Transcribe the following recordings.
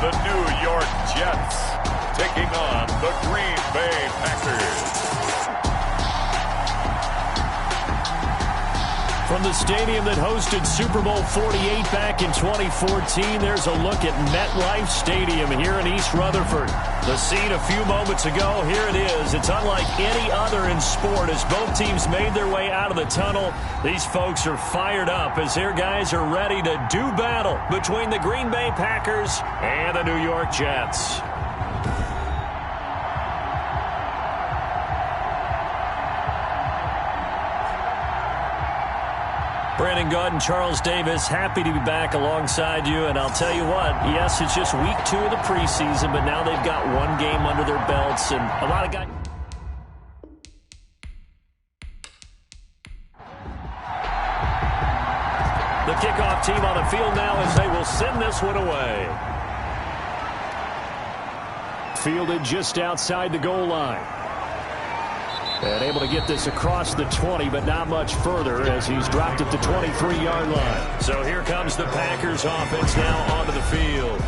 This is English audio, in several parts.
the New York Jets taking on the Green Bay Packers. From the stadium that hosted Super Bowl 48 back in 2014, there's a look at MetLife Stadium here in East Rutherford. The scene a few moments ago, here it is. It's unlike any other in sport as both teams made their way out of the tunnel. These folks are fired up as their guys are ready to do battle between the Green Bay Packers and the New York Jets. Brandon Gaud and Charles Davis, happy to be back alongside you. And I'll tell you what, yes, it's just week 2 of the preseason, but now they've got one game under their belts. And a lot of guys... The kickoff team on the field now as they will send this one away. Fielded just outside the goal line. And able to get this across the 20, but not much further as he's dropped it to 23-yard line. So here comes the Packers offense now onto the field.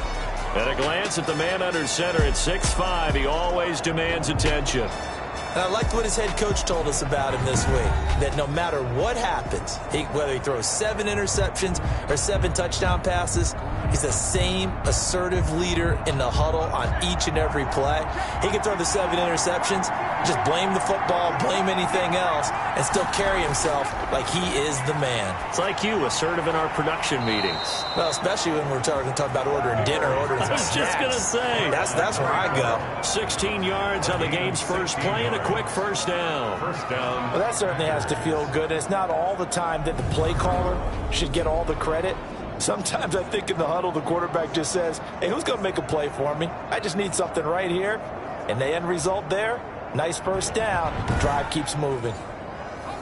At a glance at the man under center at 6'5", he always demands attention. And I liked what his head coach told us about him this week, that no matter what happens, whether he throws 7 interceptions or 7 touchdown passes, he's the same assertive leader in the huddle on each and every play. He can throw the 7 interceptions, just blame the football, blame anything else, and still carry himself like he is the man. It's like you, assertive in our production meetings. Well, especially when we're talking about ordering dinner, ordering some snacks. I was just going to say. That's where I go. 16 yards on the game's first play and a quick first down. Well, that certainly has to feel good. It's not all the time that the play caller should get all the credit. Sometimes I think in the huddle, the quarterback just says, hey, who's going to make a play for me? I just need something right here. And the end result there, nice first down. Drive keeps moving.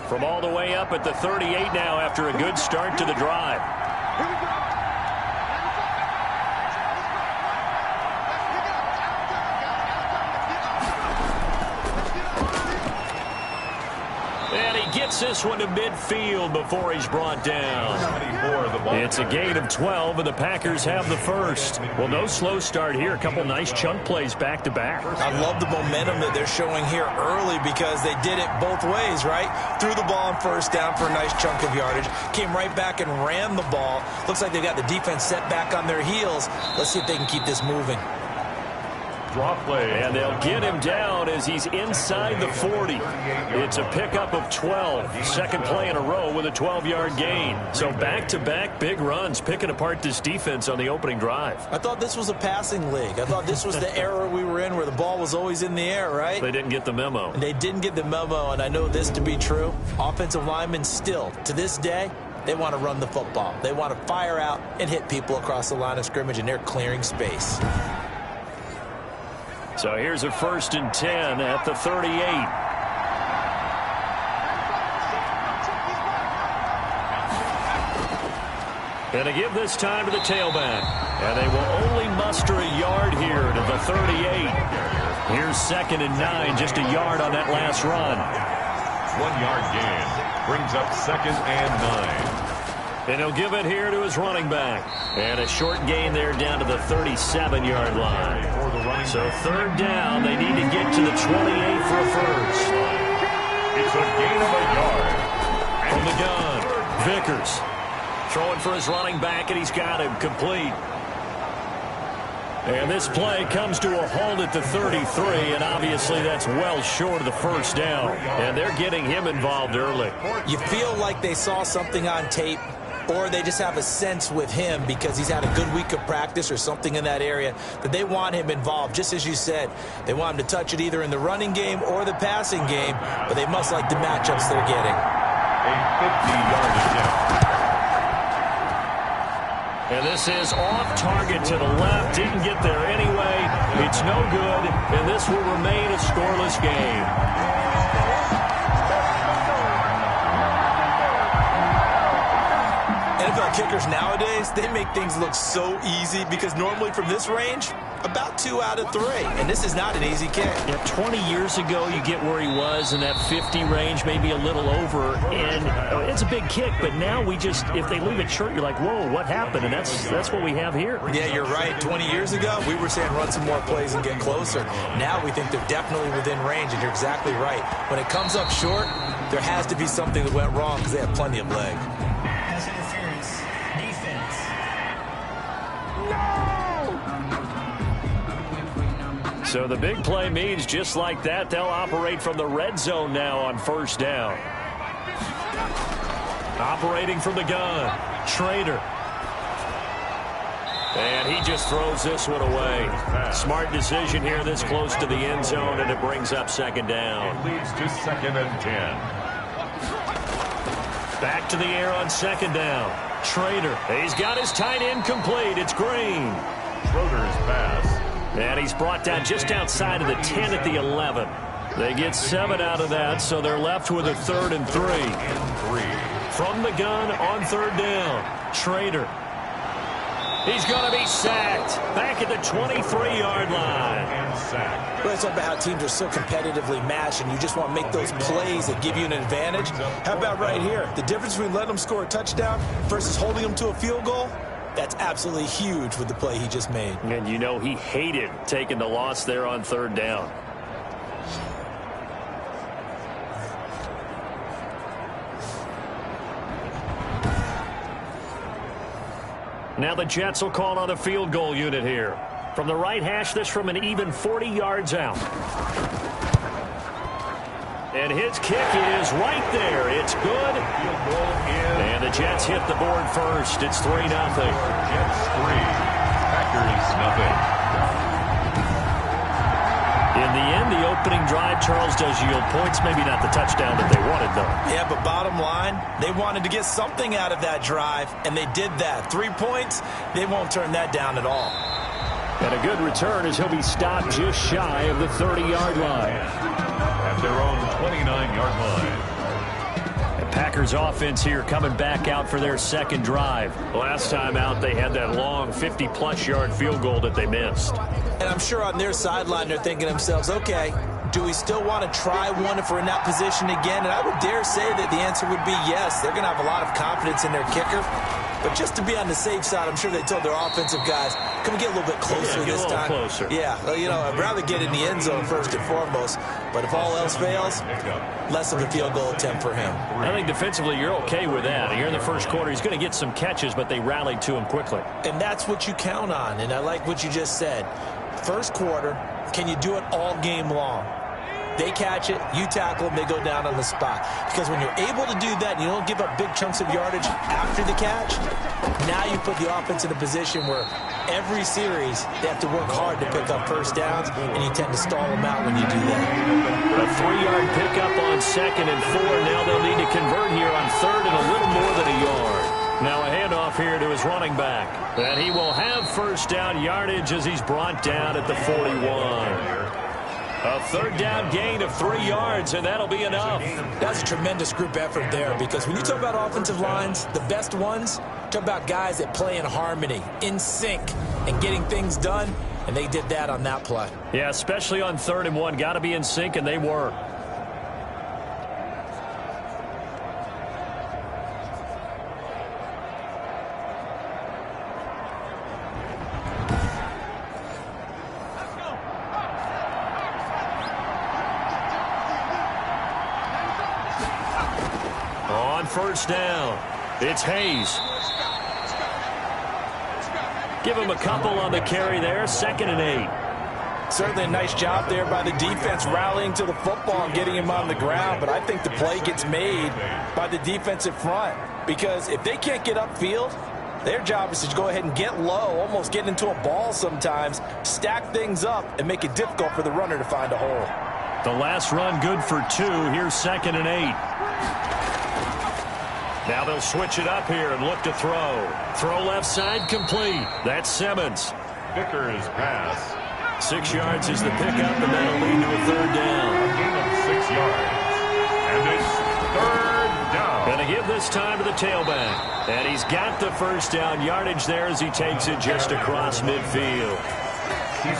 From all the way up at the 38 now after a good start to the drive. Here we go. And he gets this one to midfield before he's brought down. It's a gain of 12, and the Packers have the first. Well, no slow start here. A couple nice chunk plays back-to-back. I love the momentum that they're showing here early because they did it both ways, right? Threw the ball on first down for a nice chunk of yardage. Came right back and ran the ball. Looks like they've got the defense set back on their heels. Let's see if they can keep this moving. Draw play. And they'll get him down as he's inside the 40. It's a pickup of 12. Second play in a row with a 12-yard gain. So back-to-back big runs picking apart this defense on the opening drive. I thought this was a passing league. I thought this was the era we were in where the ball was always in the air, right? They didn't get the memo. And they didn't get the memo, and I know this to be true. Offensive linemen still, to this day, they want to run the football. They want to fire out and hit people across the line of scrimmage, and they're clearing space. So here's a 1st and 10 at the 38. And to give this time to the tailback. And they will only muster a yard here to the 38. Here's 2nd and 9, just a yard on that last run. 1-yard gain brings up 2nd and 9. And he'll give it here to his running back. And a short gain there down to the 37-yard line. So 3rd down, they need to get to the 28 for a first. It's a gain of a yard. From the gun, Vickers throwing for his running back, and he's got him complete. And this play comes to a halt at the 33, and obviously that's well short of the first down. And they're getting him involved early. You feel like they saw something on tape, or they just have a sense with him because he's had a good week of practice or something in that area that they want him involved. Just as you said, they want him to touch it either in the running game or the passing game, but they must like the matchups they're getting. A 50-yard attempt. And this is off target to the left. Didn't get there anyway. It's no good, and this will remain a scoreless game. NFL kickers nowadays, they make things look so easy because normally from this range, About 2 out of 3, and this is not an easy kick. Yeah, 20 years ago, you get where he was in that 50 range, maybe a little over, and it's a big kick, but now we just, if they leave it short, you're like, whoa, what happened? And that's what we have here. Yeah, you're right. 20 years ago, we were saying run some more plays and get closer. Now we think they're definitely within range, and you're exactly right. When it comes up short, there has to be something that went wrong because they have plenty of leg. Pass interference. Defense. So the big play means just like that, they'll operate from the red zone now on first down. Operating from the gun, Schrader. And he just throws this one away. Smart decision here this close to the end zone, and it brings up second down. It leads to 2nd and 10. Back to the air on second down. Schrader. He's got his tight end complete. It's Green. Schroeder's pass. And he's brought down just outside of the 10 at the 11. They get 7 out of that, so they're left with a 3rd and 3. From the gun on third down, Schrader. He's going to be sacked back at the 23-yard line. Well, let's talk about how teams are so competitively matched, and you just want to make those plays that give you an advantage. How about right here? The difference between letting them score a touchdown versus holding them to a field goal? That's absolutely huge with the play he just made. And you know he hated taking the loss there on third down. Now the Jets will call on the field goal unit here. From the right hash, this from an even 40 yards out. And his kick is right there. It's good. And the Jets hit the board first. It's 3-0. Jets 3, Packers nothing. In the end, the opening drive, Charles, does yield points. Maybe not the touchdown that they wanted, though. Yeah, but bottom line, they wanted to get something out of that drive, and they did that. 3 points, they won't turn that down at all. And a good return as he'll be stopped just shy of the 30-yard line. At their own 29-yard line. The Packers offense here coming back out for their second drive. Last time out, they had that long 50-plus yard field goal that they missed. And I'm sure on their sideline they're thinking to themselves, okay, do we still want to try one if we're in that position again? And I would dare say that the answer would be yes. They're going to have a lot of confidence in their kicker. But just to be on the safe side, I'm sure they told their offensive guys, can we get a little bit closer this time? Closer. Yeah, well, you know, I'd rather get in the end zone first and foremost. But if all else fails, less of a field goal attempt for him. I think defensively you're okay with that. Here in the first quarter, he's going to get some catches, but they rallied to him quickly. And that's what you count on. And I like what you just said. First quarter, can you do it all game long? They catch it, you tackle them, they go down on the spot. Because when you're able to do that and you don't give up big chunks of yardage after the catch, now you put the offense in a position where every series they have to work hard to pick up first downs, and you tend to stall them out when you do that. A 3-yard pickup on 2nd and 4. Now they'll need to convert here on 3rd and a little more than a yard. Now a handoff here to his running back. And he will have first down yardage as he's brought down at the 41. A 3rd down gain of 3 yards, and that'll be enough. That's a tremendous group effort there, because when you talk about offensive lines, the best ones, talk about guys that play in harmony, in sync, and getting things done, and they did that on that play. Yeah, especially on 3rd and 1. Got to be in sync, and they were. First down. It's Hayes. Give him a couple on the carry there. 2nd and 8. Certainly a nice job there by the defense rallying to the football and getting him on the ground, but I think the play gets made by the defensive front, because if they can't get upfield, their job is to go ahead and get low, almost get into a ball sometimes, stack things up, and make it difficult for the runner to find a hole. The last run good for 2. Here's 2nd and 8. Now they'll switch it up here and look to throw. Throw left side complete. That's Simmons. Vickers pass. 6 yards is the pickup, and that'll lead to a 3rd down. A gain of 6 yards. And it's 3rd down. Going to give this time to the tailback. And he's got the first down yardage there as he takes it just across midfield.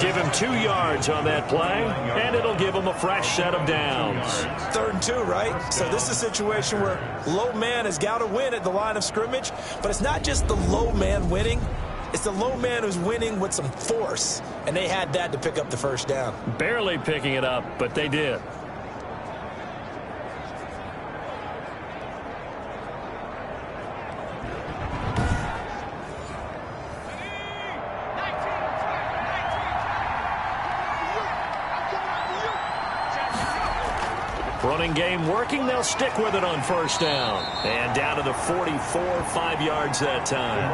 Give him 2 yards on that play, and it'll give him a fresh set of downs. 3rd and 2, right? So this is a situation where low man has got to win at the line of scrimmage, but it's not just the low man winning. It's the low man who's winning with some force, and they had that to pick up the first down. Barely picking it up, but they did. Running game working. They'll stick with it on first down. And down to the 44, 5 yards that time.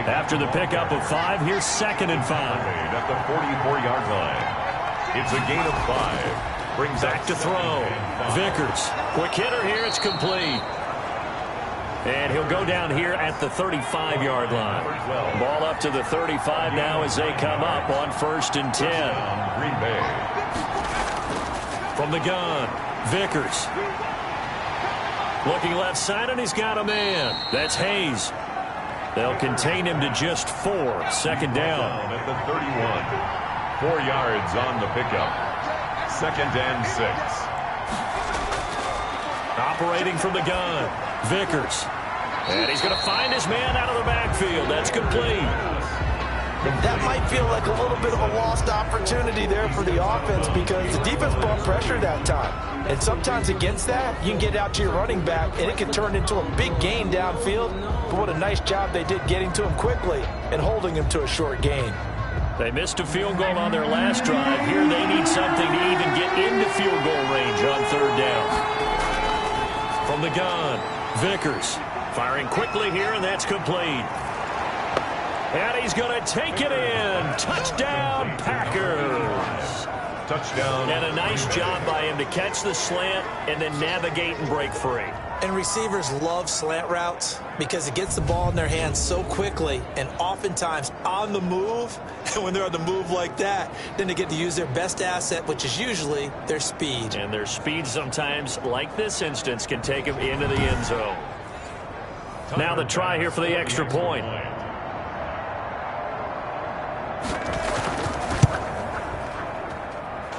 After the pickup of 5, here's 2nd and 5. At the 44-yard line. It's a gain of 5. Brings back to throw. Vickers. Quick hitter here. It's complete. And he'll go down here at the 35-yard line. Ball up to the 35 now as they come up on 1st and 10. Green Bay. From the gun, Vickers. Looking left side, and he's got a man. That's Hayes. They'll contain him to just 4. 2nd down. At the 31. 4 yards on the pickup. 2nd and 6. Operating from the gun, Vickers. And he's going to find his man out of the backfield. That's complete. That might feel like a little bit of a lost opportunity there for the offense because the defense brought pressure that time. And sometimes against that, you can get out to your running back, and it can turn into a big gain downfield. But what a nice job they did getting to him quickly and holding him to a short gain. They missed a field goal on their last drive. Here they need something to even get into field goal range on 3rd down. From the gun, Vickers. Firing quickly here, and that's complete. And he's going to take it in. Touchdown, Packers. Touchdown. And a nice job by him to catch the slant and then navigate and break free. And receivers love slant routes because it gets the ball in their hands so quickly and oftentimes on the move. And when they're on the move like that, then they get to use their best asset, which is usually their speed. And their speed sometimes, like this instance, can take them into the end zone. Now the try here for the extra point.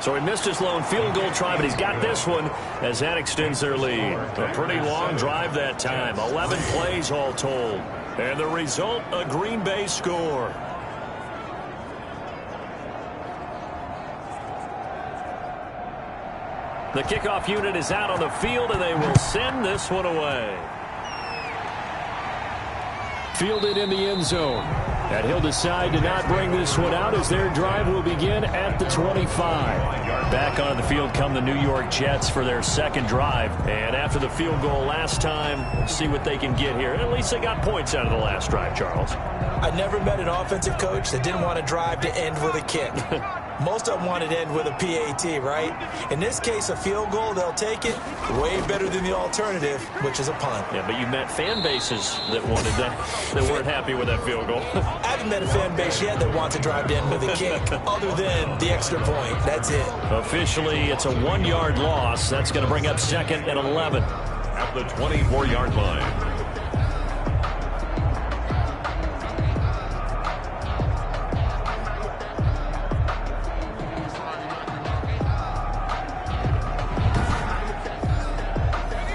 So he missed his lone field goal try, but he's got this one as that extends their lead. A pretty long drive that time. 11 plays all told. And the result, a Green Bay score. The kickoff unit is out on the field, and they will send this one away. Fielded in the end zone. And he'll decide to not bring this one out as their drive will begin at the 25. Back on the field come the New York Jets for their 2nd drive. And after the field goal last time, we'll see what they can get here. At least they got points out of the last drive, Charles. I never met an offensive coach that didn't want to drive to end with a kick. Most of them wanted to end with a PAT, right? In this case, a field goal, they'll take it. Way better than the alternative, which is a punt. Yeah, but you met fan bases that wanted that, that weren't happy with that field goal. I haven't met a fan base yet that wants to drive to end with a kick, other than the extra point. That's it. Officially, it's a 1-yard loss. That's going to bring up 2nd and 11. At the 24-yard line.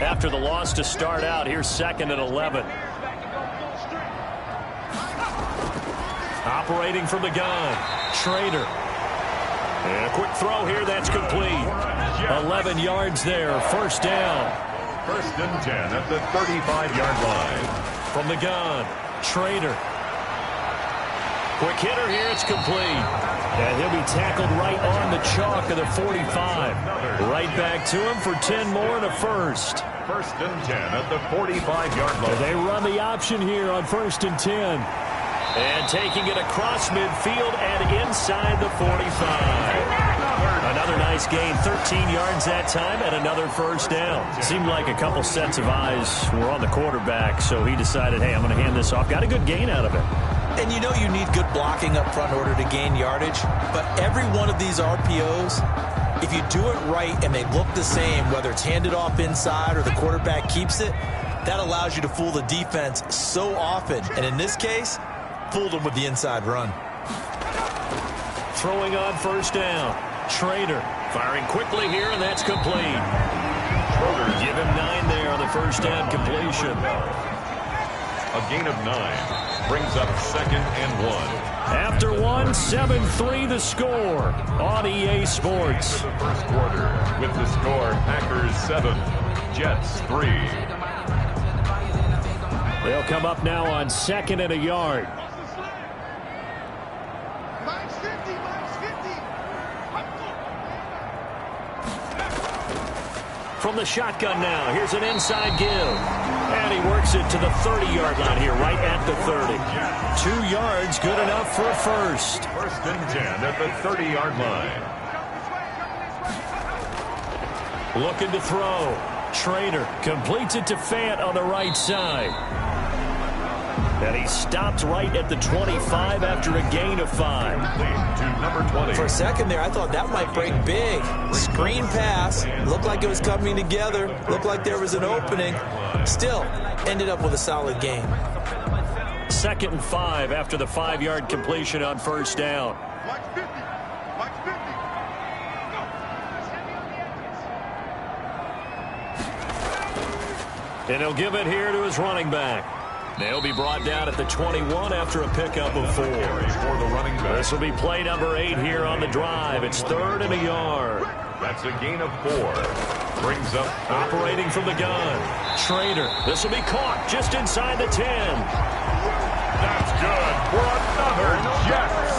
After the loss to start out, here's 2nd and 11. Operating from the gun, Schrader. And a quick throw here, that's complete. 11 yards there, 1st down. 1st and 10 at the 35-yard line. From the gun, Schrader. Quick hitter here, it's complete. And he'll be tackled right on the chalk of the 45. Right back to him for 10 more and a first. 1st and 10 at the 45-yard line. They run the option here on 1st and 10. And taking it across midfield and inside the 45. Another nice gain, 13 yards that time, and another 1st down. Seemed like a couple sets of eyes were on the quarterback, so he decided, hey, I'm going to hand this off. Got a good gain out of it. And you know you need good blocking up front in order to gain yardage, but every one of these RPOs, if you do it right and they look the same, whether it's handed off inside or the quarterback keeps it, that allows you to fool the defense so often. And in this case, fooled them with the inside run. throwing on first down. Trader firing quickly here, and that's complete. Give him 9 there on the first down completion. A gain of 9 brings up 2nd and 1. After 1, 7-3 the score on EA Sports. The first quarter with the score Packers 7, Jets 3. They'll come up now on 2nd and a yard. From the shotgun now, here's an inside give. And he works it to the 30-yard line here, right at the 30. 2 yards, good enough for a first. 1st and 10 at the 30-yard line. Looking to throw. Trader completes it to Fant on the right side. And he stopped right at the 25 after a gain of 5. To number 20. For a second there, I thought that might break big. Screen pass. Looked like it was coming together. Looked like there was an opening. Still, ended up with a solid gain. 2nd and 5 after the 5-yard completion on first down. And he'll give it here to his running back. They'll be brought down at the 21 after a pickup of 4. For the running back. This will be play number 8 here on the drive. It's 3rd and a yard. That's a gain of 4. Brings up Operating from the gun. Trader. This will be caught just inside the 10. That's good for another Jets.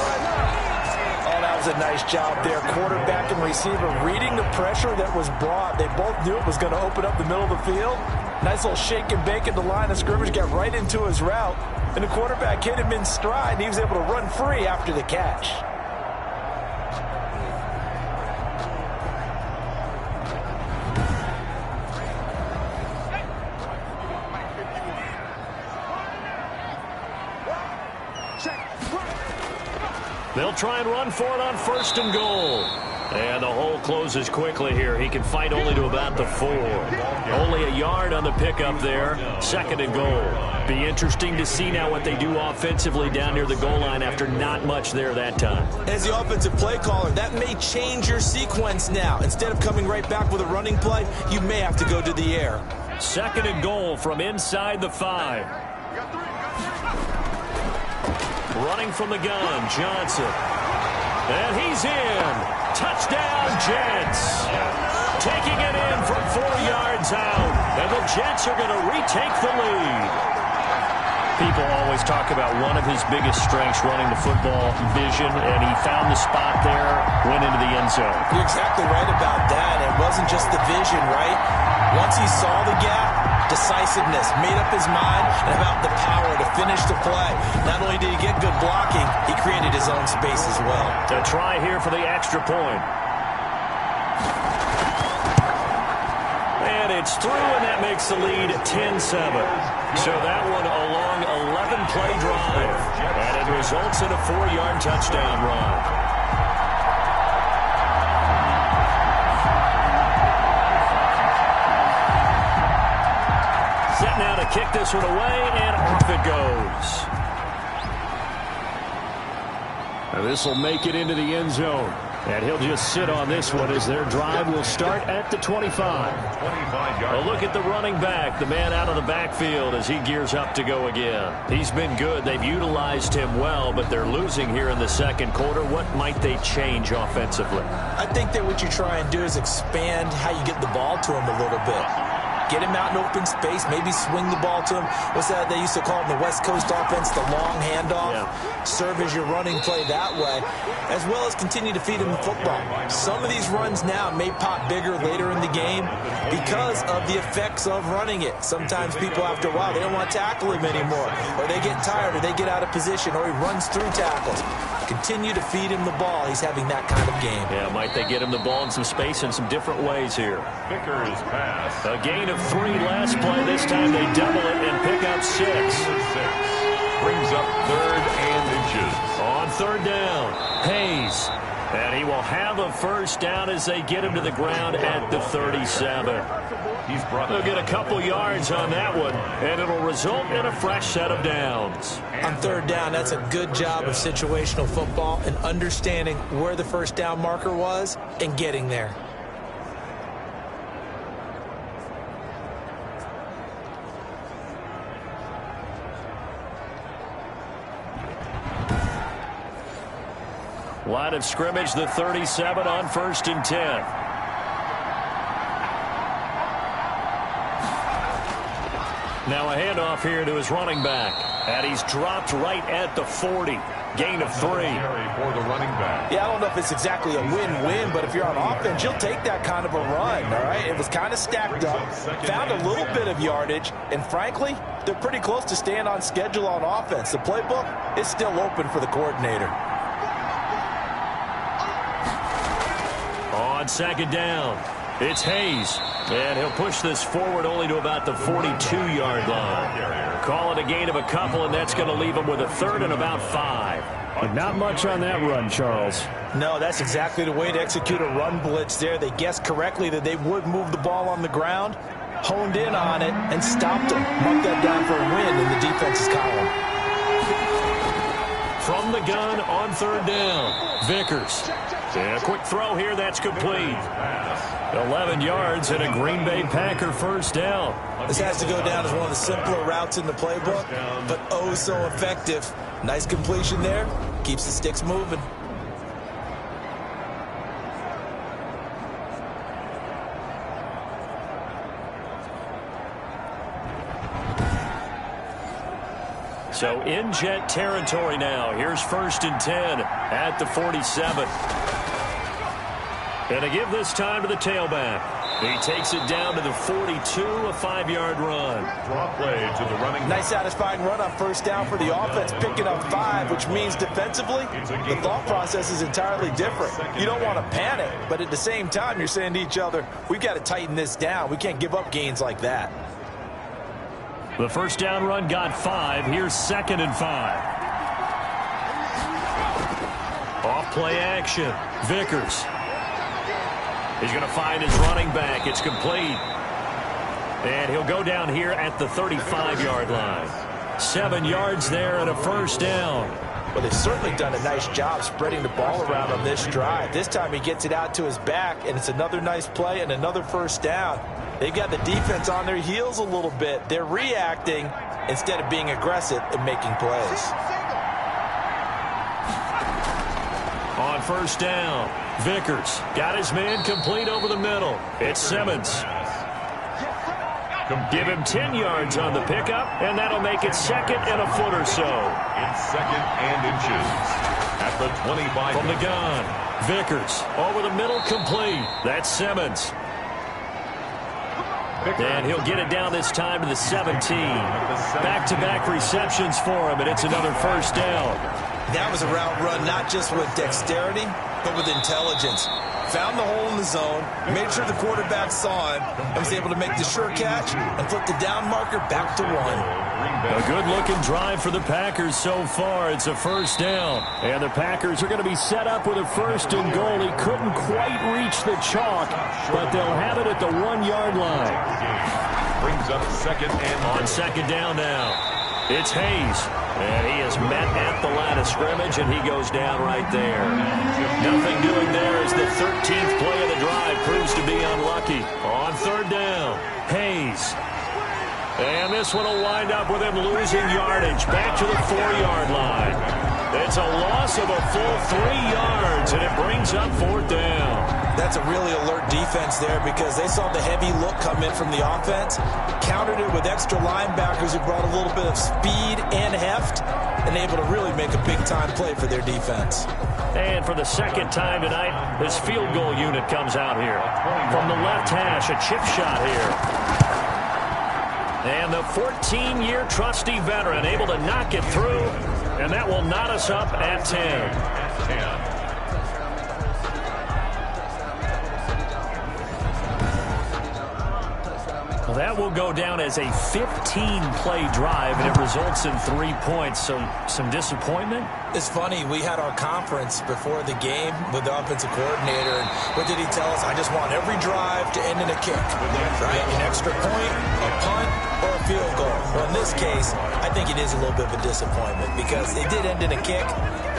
Oh, that was a nice job there. Quarterback and receiver reading the pressure that was brought. They both knew it was going to open up the middle of the field. Nice little shake and bake at the line of scrimmage, got right into his route. And the quarterback hit him in stride, and he was able to run free after the catch. They'll try and run for it on 1st and goal. And the hole closes quickly here. He can fight only to about the 4. Only a yard on the pickup there. 2nd and goal. Be interesting to see now what they do offensively down near the goal line after not much there that time. As the offensive play caller, that may change your sequence now. Instead of coming right back with a running play, you may have to go to the air. 2nd and goal from inside the 5. Running from the gun, Johnson. And he's in. Touchdown, Jets. Taking it in from 4 yards out. And the Jets are going to retake the lead. People always talk about one of his biggest strengths running the football, vision, and he found the spot there, went into the end zone. You're exactly right about that. It wasn't just the vision, right? Once he saw the gap, decisiveness, made up his mind, and about the power to finish the play. Not only did he get good blocking, he created his own space as well. A try here for the extra point. And it's through, and that makes the lead 10-7. So that one a long 11-play drive, and it results in a 4-yard touchdown run. Set now to kick this one away, and off it goes. Now this will make it into the end zone. And he'll just sit on this one as their drive will start at the 25. A look at the running back, the man out of the backfield as he gears up to go again. He's been good. They've utilized him well, but they're losing here in the 2nd quarter. What might they change offensively? I think that what you try and do is expand how you get the ball to him a little bit. Get him out in open space, maybe swing the ball to him. What's that they used to call it in the West Coast offense, the long handoff? Yeah. Serve as your running play that way, as well as continue to feed him the football. Some of these runs now may pop bigger later in the game because of the effects of running it. Sometimes people, after a while, they don't want to tackle him anymore, or they get tired, or they get out of position, or he runs through tackles. Continue to feed him the ball. He's having that kind of game. Yeah, might they get him the ball in some space in some different ways here. Vickers pass. A gain of 3 last play. This time they double it and pick up 6. Brings up 3rd and inches. On 3rd down, Hayes And he will have a first down as they get him to the ground at the 37. They'll get a couple yards on that one, and it'll result in a fresh set of downs. On third down, that's a good job of situational football and understanding where the first down marker was and getting there. Line of scrimmage, the 37 on 1st and 10. Now a handoff here to his running back. And he's dropped right at the 40. Gain of 3. For the running back. Yeah, I don't know if it's exactly a win-win, but if you're on offense, you'll take that kind of a run, all right? It was kind of stacked up, found a little bit of yardage, and frankly, they're pretty close to staying on schedule on offense. The playbook is still open for the coordinator. On 2nd down, it's Hayes. And he'll push this forward only to about the 42-yard line. Call it a gain of a couple, and that's going to leave him with a 3rd and about 5. But not much on that run, Charles. No, that's exactly the way to execute a run blitz there. They guessed correctly that they would move the ball on the ground, honed in on it, and stopped him. Mark that down for a win in the defense's column. From the gun on 3rd down, Vickers. And a quick throw here, that's complete. 11 yards and a Green Bay Packer first down. This has to go down as one of the simpler routes in the playbook, but oh so effective. Nice completion there. Keeps the sticks moving. So in jet territory now. Here's 1st and 10 at the 47. And to give this time to the tailback. He takes it down to the 42, a 5-yard run. Draw play to the running. Nice satisfying run on first down for the offense, picking up 5, which means defensively, the thought process is entirely different. You don't want to panic, but at the same time, you're saying to each other, we've got to tighten this down. We can't give up gains like that. The first down run got 5. Here's 2nd and 5. Off play action. Vickers. He's going to find his running back. It's complete. And he'll go down here at the 35-yard line. 7 yards there and a first down. Well, they've certainly done a nice job spreading the ball around on this drive. This time he gets it out to his back, and it's another nice play and another first down. They've got the defense on their heels a little bit. They're reacting instead of being aggressive and making plays. On first down, Vickers got his man complete over the middle. It's Simmons. Give him 10 yards on the pickup, and that'll make it 2nd and a foot or so. It's 2nd and inches at the 25. From the gun, Vickers over the middle, complete. That's Simmons. And he'll get it down this time to the 17. Back-to-back receptions for him, and it's another first down. That was a route run not just with dexterity, but with intelligence. Found the hole in the zone, made sure the quarterback saw him, and was able to make the sure catch and flip the down marker back to 1. A good-looking drive for the Packers so far. It's a first down. And the Packers are going to be set up with a 1st and goal. He couldn't quite reach the chalk, but they'll have it at the 1-yard line. Brings up 2nd and on 2nd down now. It's Hayes. And he is met at the line of scrimmage, and he goes down right there. Nothing doing there as the 13th play of the drive proves to be unlucky. On 3rd down, Hayes. And this one will wind up with him losing yardage back to the 4-yard line. It's a loss of a full 3 yards, and it brings up 4th down. That's a really alert defense there because they saw the heavy look come in from the offense, countered it with extra linebackers who brought a little bit of speed and heft, and able to really make a big-time play for their defense. And for the 2nd time tonight, this field goal unit comes out here. From the left hash, a chip shot here. And the 14-year trusty veteran able to knock it through, and that will knot us up at 10. Well, that will go down as a 15-play drive, and it results in 3 points. So some disappointment? It's funny. We had our conference before the game with the offensive coordinator, and what did he tell us? I just want every drive to end in a kick, right? An extra point, a punt, or a field goal. Well, in this case, I think it is a little bit of a disappointment because it did end in a kick,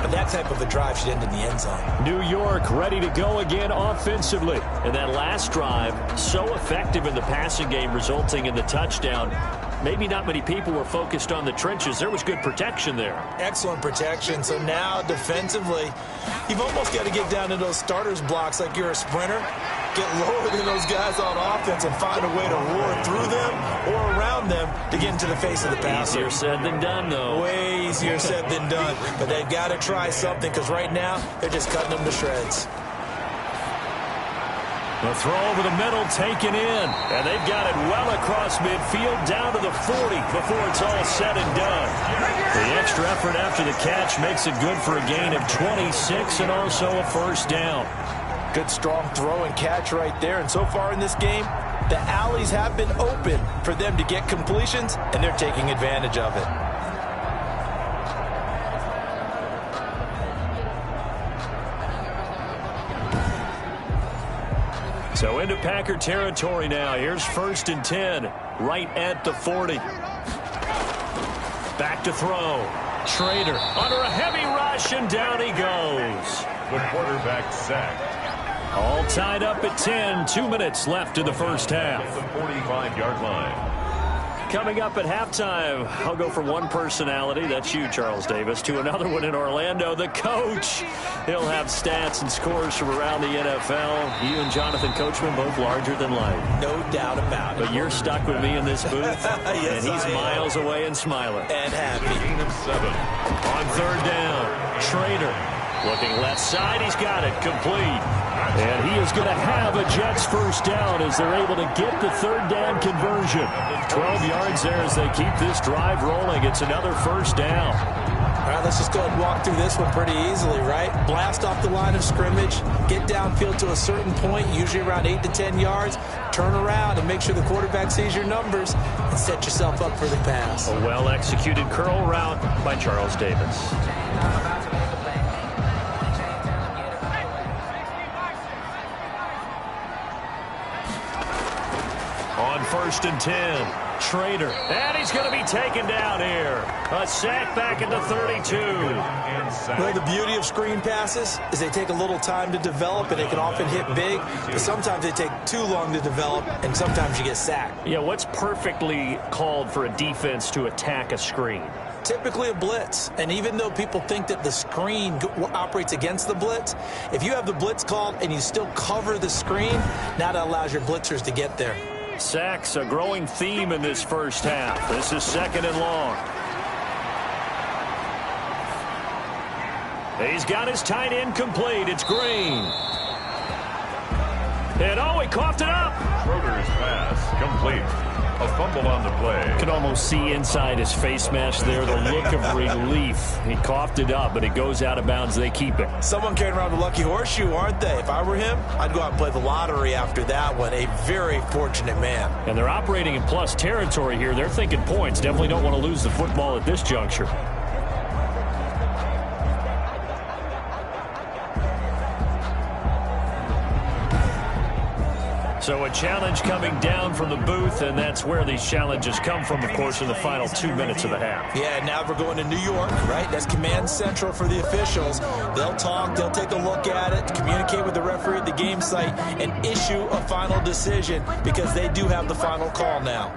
but that type of a drive should end in the end zone. New York ready to go again offensively. And that last drive, so effective in the passing game, resulting in the touchdown. Maybe not many people were focused on the trenches. There was good protection there. Excellent protection. So now defensively, you've almost got to get down to those starters blocks like you're a sprinter. Get lower than those guys on offense and find a way to roar through them or around them to get into the face of the passer. Easier said than done, though. Way easier said than done. But they've got to try something because right now they're just cutting them to shreds. The throw over the middle taken in. And they've got it well across midfield down to the 40 before it's all said and done. The extra effort after the catch makes it good for a gain of 26 and also a first down. Good strong throw and catch right there. And so far in this game, the alleys have been open for them to get completions, and they're taking advantage of it. So into Packer territory now. Here's 1st and 10, right at the 40. Back to throw. Schrader under a heavy rush, and down he goes. The quarterback sacked. All tied up at 10. 2 minutes left in the first half. The 45-yard line. Coming up at halftime, I'll go from one personality, that's you, Charles Davis, to another one in Orlando, the coach. He'll have stats and scores from around the NFL. You and Jonathan Coachman both larger than life. No doubt about it. But you're stuck with me in this booth, yes, and he's miles away and smiling. And happy. Gain of 7. On 3rd down, Schrader looking left side. He's got it complete. And he is going to have a Jets first down as they're able to get the 3rd down conversion. 12 yards there as they keep this drive rolling. It's another first down. All right, let's just go ahead and walk through this one pretty easily, right? Blast off the line of scrimmage, get downfield to a certain point, usually around 8 to 10 yards, turn around and make sure the quarterback sees your numbers and set yourself up for the pass. A well-executed curl route by Charles Davis. On 1st and 10, Schrader. And he's going to be taken down here. A sack back at the 32. Well, the beauty of screen passes is they take a little time to develop, and they can often hit big. But sometimes they take too long to develop, and sometimes you get sacked. Yeah, what's perfectly called for a defense to attack a screen? Typically a blitz. And even though people think that the screen operates against the blitz, if you have the blitz called and you still cover the screen, now that allows your blitzers to get there. Sacks, a growing theme in this first half. This is 2nd and long. He's got his tight end complete. It's Green. And oh, he coughed it up. Schroeder's pass complete. A fumble on the play. You can almost see inside his face mask there the look of relief. He coughed it up, but it goes out of bounds. They keep it. Someone carrying around the lucky horseshoe, aren't they? If I were him, I'd go out and play the lottery after that one. A very fortunate man. And they're operating in plus territory here. They're thinking points. Definitely don't want to lose the football at this juncture. So a challenge coming down from the booth, and that's where these challenges come from, of course, in the final 2 minutes of the half. Yeah, now we're going to New York, right? That's command central for the officials. They'll talk, they'll take a look at it, communicate with the referee at the game site, and issue a final decision because they do have the final call now.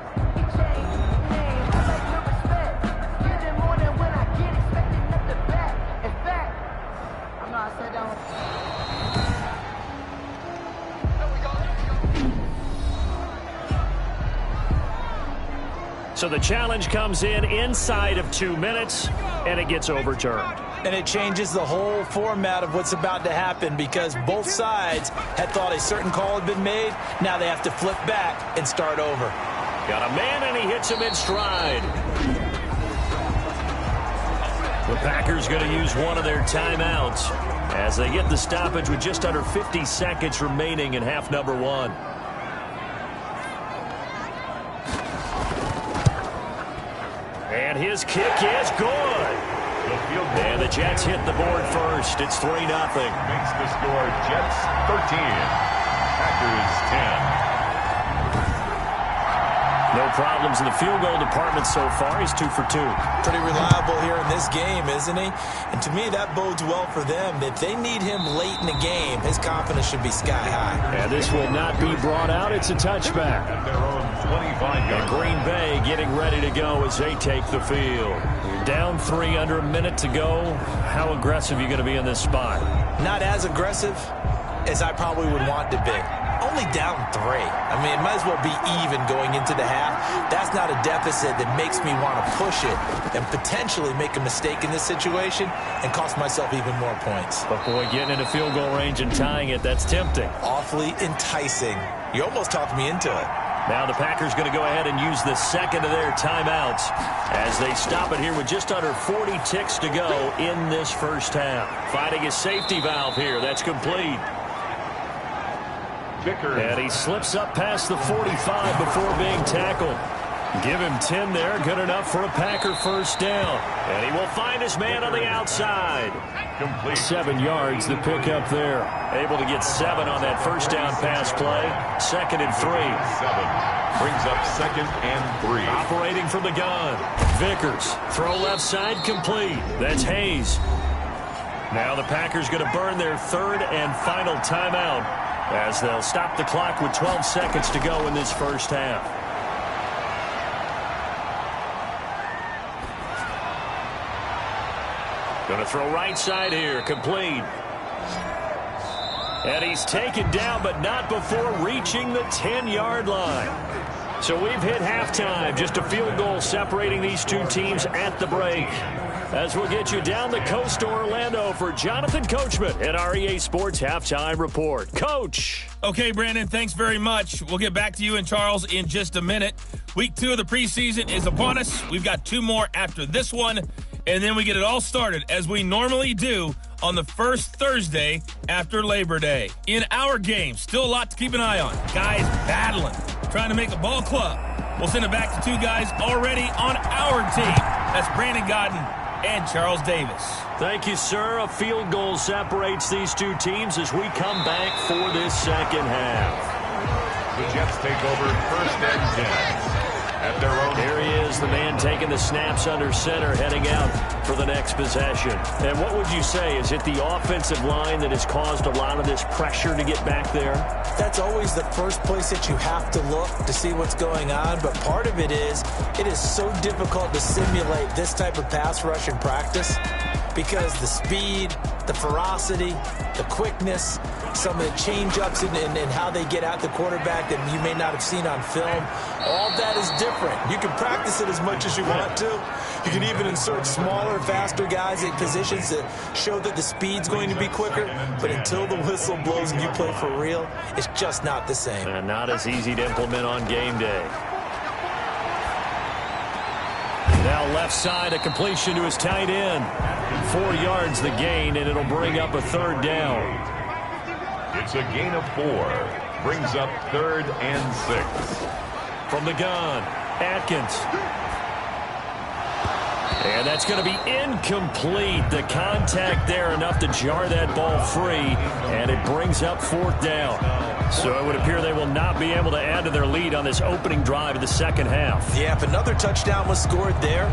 So the challenge comes in inside of 2 minutes, and it gets overturned. And it changes the whole format of what's about to happen because both sides had thought a certain call had been made. Now they have to flip back and start over. Got a man, and he hits him in stride. The Packers going to use one of their timeouts as they get the stoppage with just under 50 seconds remaining in half number 1. And his kick is good. And the Jets hit the board first. It's 3-0. Makes the score Jets 13, Packers 10. No problems in the field goal department so far. He's 2 for 2. Pretty reliable here in this game, isn't he? And to me, that bodes well for them. If they need him late in the game, his confidence should be sky high. And this will not be brought out. It's a touchback. At their own 25-yard And Green Bay getting ready to go as they take the field. You're down 3, under a minute to go. How aggressive are you going to be in this spot? Not as aggressive as I probably would want to be. Only down 3. I mean, it might as well be even going into the half. That's not a deficit that makes me want to push it and potentially make a mistake in this situation and cost myself even more points. But boy, getting into field goal range and tying it, that's tempting. Awfully enticing. You almost talked me into it. Now the Packers going to go ahead and use the second of their timeouts as they stop it here with just under 40 ticks to go in this first half. Finding a safety valve here. That's complete. And he slips up past the 45 before being tackled. Give him 10 there. Good enough for a Packer first down. And he will find his man on the outside. complete. 7 yards, the pickup there. Able to get 7 on that first down pass play. 2nd and 3. 7 brings up 2nd and 3. Operating from the gun. Vickers. Throw left side complete. That's Hayes. Now the Packers going to burn their 3rd and final timeout as they'll stop the clock with 12 seconds to go in this first half. Going to throw right side here. Complete. And he's taken down, but not before reaching the 10-yard line. So we've hit halftime. Just a field goal separating these two teams at the break. As we'll get you down the coast to Orlando for Jonathan Coachman at our EA Sports Halftime Report. Coach. Okay, Brandon, thanks very much. We'll get back to you and Charles in just a minute. Week 2 of the preseason is upon us. We've got 2 more after this one, and then we get it all started, as we normally do, on the first Thursday after Labor Day. In our game, still a lot to keep an eye on. Guys battling, trying to make a ball club. We'll send it back to 2 guys already on our team. That's Brandon Godden and Charles Davis. Thank you, sir. A field goal separates these 2 teams as we come back for this second half. The Jets take over 1st and 10. At their own. Here he is, the man taking the snaps under center, heading out for the next possession. And what would you say? Is it the offensive line that has caused a lot of this pressure to get back there? That's always the first place that you have to look to see what's going on. But part of it is so difficult to simulate this type of pass rush in practice because the speed, the ferocity, the quickness, some of the change-ups and how they get at the quarterback that you may not have seen on film, all that is different. You can practice it as much as you want to. You can even insert smaller, faster guys in positions that show that the speed's going to be quicker. But until the whistle blows and you play for real, it's just not the same. And not as easy to implement on game day. Now left side, a completion to his tight end. 4 yards the gain, and it'll bring up a 3rd down. It's a gain of 4. Brings up 3rd and 6. From the gun, Atkins. And that's going to be incomplete. The contact there enough to jar that ball free, and it brings up 4th down. So it would appear they will not be able to add to their lead on this opening drive of the second half. Yeah, if another touchdown was scored there,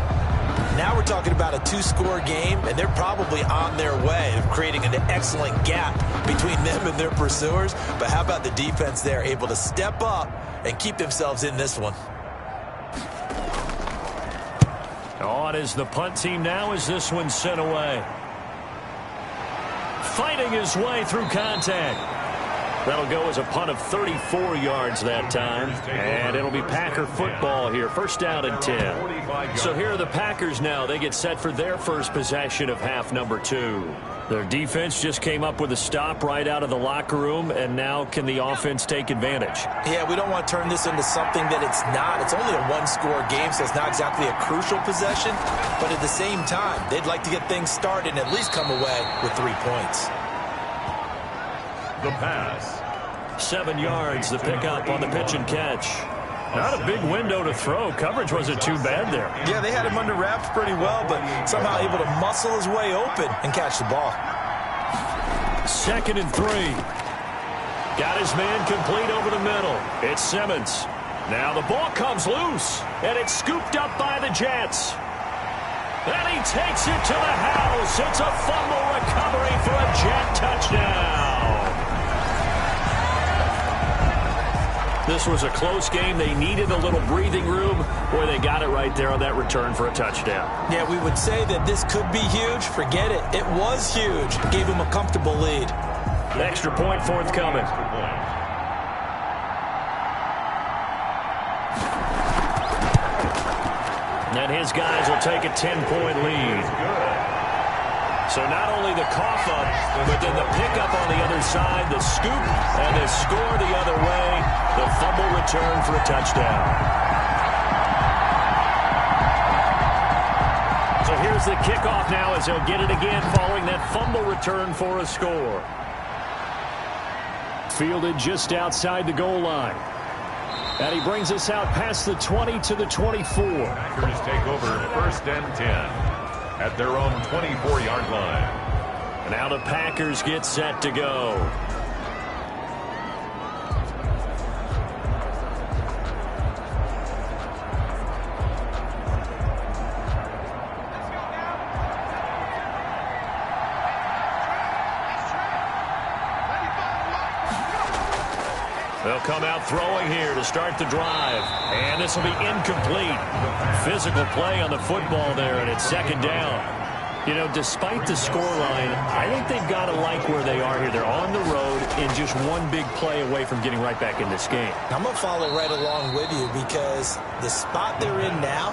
now we're talking about a 2-score game, and they're probably on their way of creating an excellent gap between them and their pursuers. But how about the defense there, able to step up and keep themselves in this one? On is the punt team now as this one's sent away. Fighting his way through contact. That'll go as a punt of 34 yards that time. And it'll be Packer football here. 1st down and 10. So here are the Packers now. They get set for their first possession of half number 2. Their defense just came up with a stop right out of the locker room, and now can the offense take advantage? Yeah, we don't want to turn this into something that it's not. It's only a 1-score game, so it's not exactly a crucial possession. But at the same time, they'd like to get things started and at least come away with 3 points. The pass. 7 yards, the pickup on the pitch and catch. Not a big window to throw. Coverage wasn't too bad there. Yeah, they had him under wraps pretty well, but somehow able to muscle his way open and catch the ball. 2nd and 3. Got his man complete over the middle. It's Simmons. Now the ball comes loose, and it's scooped up by the Jets. And he takes it to the house. It's a fumble recovery for a Jet touchdown. This was a close game. They needed a little breathing room. Boy, they got it right there on that return for a touchdown. Yeah, we would say that this could be huge. Forget it. It was huge. Gave him a comfortable lead. An extra point forthcoming. And his guys will take a 10-point lead. So not only the cough up, but then the pickup on the other side, the scoop, and the score the other way. The fumble return for a touchdown. So here's the kickoff now as they'll get it again following that fumble return for a score. Fielded just outside the goal line. And he brings us out past the 20 to the 24. Packers take over 1st and 10 at their own 24-yard line. Now the Packers get set to go. They'll come out throwing here to start the drive. And this will be incomplete. Physical play on the football there, and it's 2nd down. You know, despite the scoreline, I think they've got to like where they are here. They're on the road and just one big play away from getting right back in this game. I'm going to follow right along with you because the spot they're in now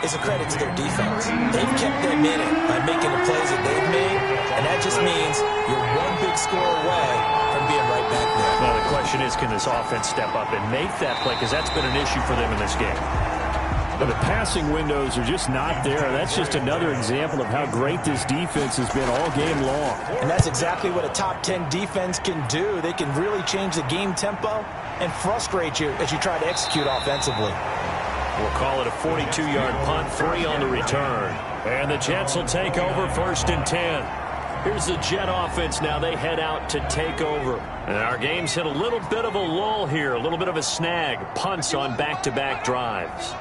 is a credit to their defense. They've kept them in it by making the plays that they've made, and that just means you're one big score away from being right back there. Well, the question is, can this offense step up and make that play? Because that's been an issue for them in this game. But the passing windows are just not there. That's just another example of how great this defense has been all game long. And that's exactly what a top 10 defense can do. They can really change the game tempo and frustrate you as you try to execute offensively. We'll call it a 42-yard punt, 3 on the return. And the Jets will take over 1st and 10. Here's the Jet offense now. They head out to take over. And our game's hit a little bit of a lull here, a little bit of a snag. Punts on back-to-back drives.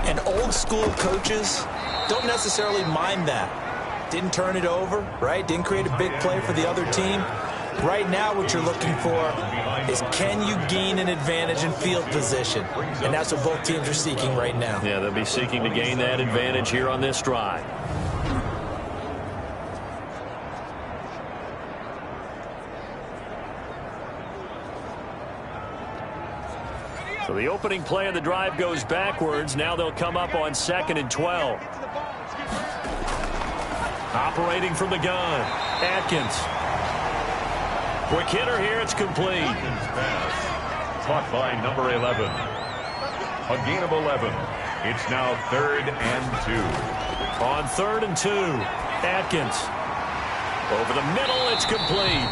And old-school coaches don't necessarily mind that. Didn't turn it over, right? Didn't create a big play for the other team. Right now what you're looking for is can you gain an advantage in field position? And that's what both teams are seeking right now. Yeah, they'll be seeking to gain that advantage here on this drive. So the opening play of the drive goes backwards. Now they'll come up on 2nd and 12. Operating from the gun, Atkins. Quick hitter here, it's complete. Pass caught by number 11. A gain of 11. It's now 3rd and 2. On 3rd and 2, Atkins. Over the middle, it's complete.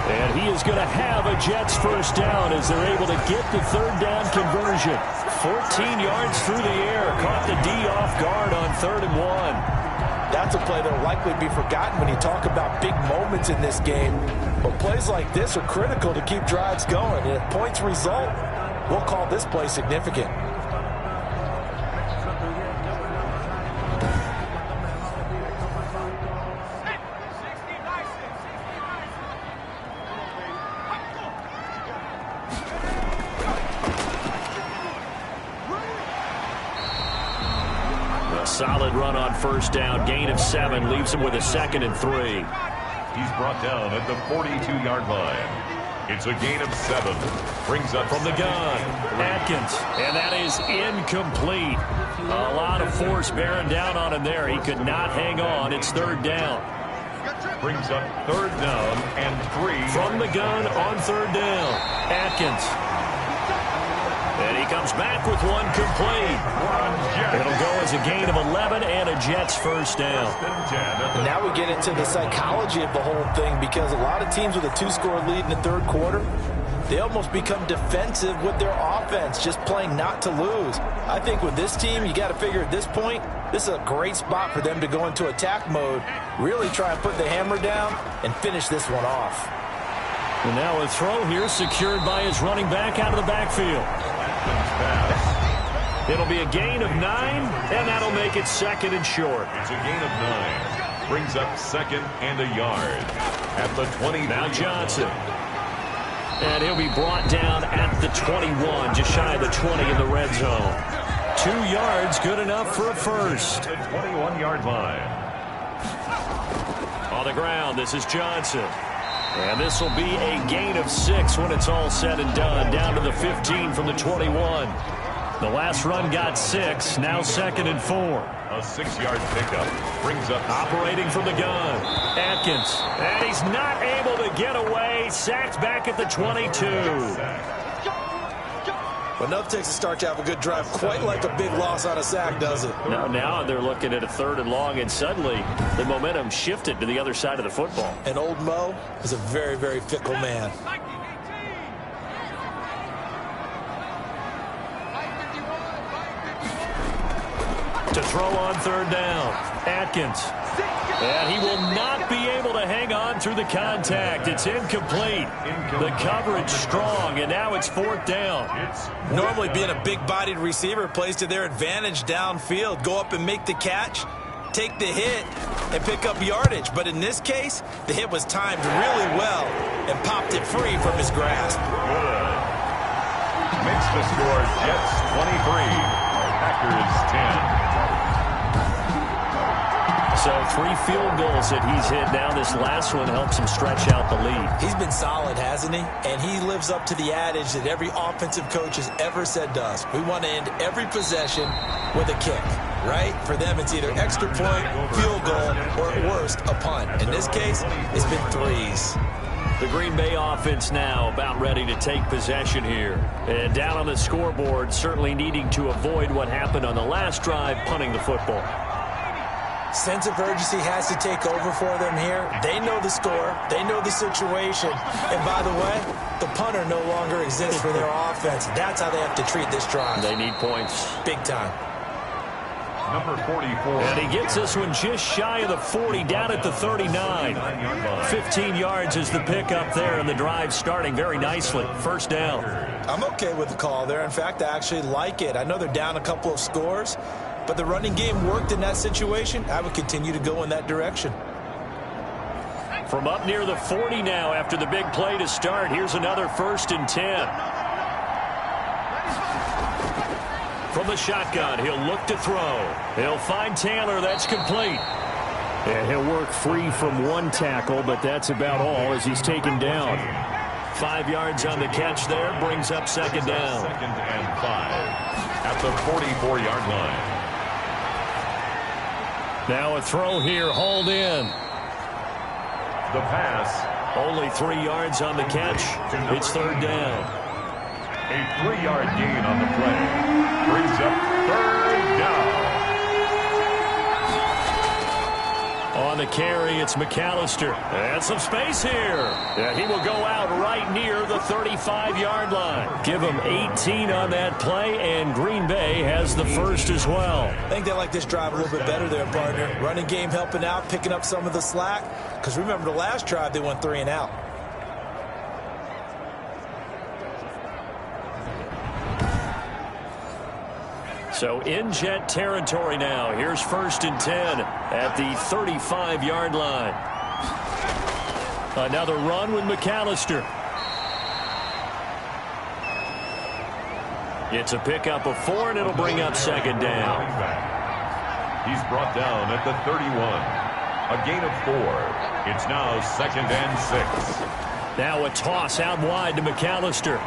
And he is going to have a Jets 1st down as they're able to get the 3rd down conversion. 14 yards through the air. Caught the D off guard on 3rd and 1. That's a play that will likely be forgotten when you talk about big moments in this game. But plays like this are critical to keep drives going. And if points result, we'll call this play significant. Solid run on 1st down. Gain of 7. Leaves him with a 2nd and 3. He's brought down at the 42-yard line. It's a gain of 7. Brings up from the gun, Atkins. And that is incomplete. A lot of force bearing down on him there. He could not hang on. It's 3rd down. Brings up 3rd down and 3. From the gun on 3rd down. Atkins. And he comes back with one complete. It'll go as a gain of 11 and a Jets 1st down. And now we get into the psychology of the whole thing because a lot of teams with a 2-score lead in the 3rd quarter, they almost become defensive with their offense, just playing not to lose. I think with this team, you got to figure at this point, this is a great spot for them to go into attack mode, really try and put the hammer down and finish this one off. And now a throw here secured by his running back out of the backfield. It'll be a gain of 9, and that'll make it second and short. It's a gain of 9. Brings up second and a yard at the 20. Now Johnson. And he'll be brought down at the 21, just shy of the 20 in the red zone. 2 yards, good enough for a first. The 21-yard line. On the ground, this is Johnson. And this will be a gain of 6 when it's all said and done. Down to the 15 from the 21. The last run got 6, now second and 4. A 6-yard pickup brings up. Operating from the gun, Atkins. And he's not able to get away. Sacked back at the 22. Well, enough takes a start to have a good drive. Quite like a big loss on a sack, does it? Now they're looking at a 3rd and long, and suddenly the momentum shifted to the other side of the football. And old Mo is a very, very fickle man. To throw on 3rd down, Atkins. And he will not be able to hang on through the contact. It's incomplete. The coverage strong, and now it's 4th down. Normally being a big-bodied receiver plays to their advantage downfield. Go up and make the catch, take the hit, and pick up yardage. But in this case, the hit was timed really well and popped it free from his grasp. Good. Makes the score Jets 23, Packers 10. So 3 field goals that he's hit now. This last one helps him stretch out the lead. He's been solid, hasn't he? And he lives up to the adage that every offensive coach has ever said to us. We want to end every possession with a kick, right? For them, it's either extra point, field goal, or at worst, a punt. In this case, it's been 3s. The Green Bay offense now about ready to take possession here. And down on the scoreboard, certainly needing to avoid what happened on the last drive, punting the football. Sense of urgency has to take over for them here. They know the score. They know the situation. And by the way, the punter no longer exists for their offense. That's how they have to treat this drive. They need points. Big time. Number 44. And he gets this one just shy of the 40, down at the 39. 15 yards is the pickup there, and the drive starting very nicely. 1st down. I'm okay with the call there. In fact, I actually like it. I know they're down a couple of scores, but the running game worked in that situation. I would continue to go in that direction. From up near the 40 now after the big play to start, here's another 1st and 10. From the shotgun, he'll look to throw. He'll find Taylor. That's complete. And he'll work free from 1 tackle, but that's about all as he's taken down. 5 yards on the catch there, brings up 2nd down. 2nd and 5 at the 44-yard line. Now a throw here, hauled in. The pass. Only 3 yards on the catch. It's 3rd down. A 3-yard gain on the play. Brings up 3rd down. On the carry, it's McAllister. And some space here. And he will go out right near the 35-yard line. Give him 18 on that play, and Green Bay has the first as well. I think they like this drive a little bit better there, partner. Running game helping out, picking up some of the slack. Because remember, the last drive, they went 3 and out. So in Jet territory now. Here's 1st and 10 at the 35-yard line. Another run with McAllister. It's a pickup of 4, and it'll bring up 2nd down. He's brought down at the 31. A gain of 4. It's now 2nd and 6. Now a toss out wide to McAllister.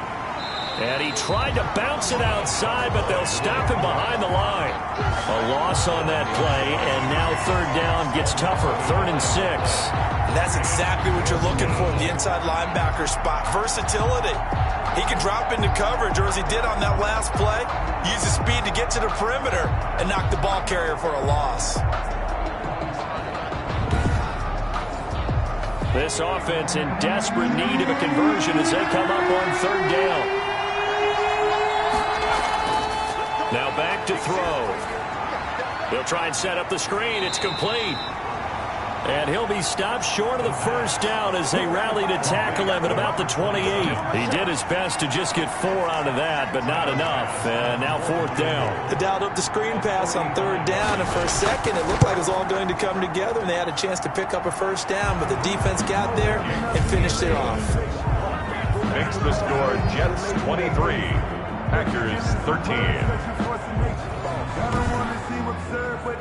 And he tried to bounce it outside, but they'll stop him behind the line. A loss on that play, and now 3rd down gets tougher. 3rd and 6. And that's exactly what you're looking for in the inside linebacker spot. Versatility. He can drop into coverage, or as he did on that last play, use his speed to get to the perimeter and knock the ball carrier for a loss. This offense in desperate need of a conversion as they come up on third down. Now back to throw. He'll try and set up the screen. It's complete. And he'll be stopped short of the first down as they rally to tackle him at about the 28. He did his best to just get 4 out of that, but not enough. And now fourth down. They dialed up the screen pass on third down, and for a second it looked like it was all going to come together, and they had a chance to pick up a first down, but the defense got there and finished it off. Makes the score Jets 23, Packers 13.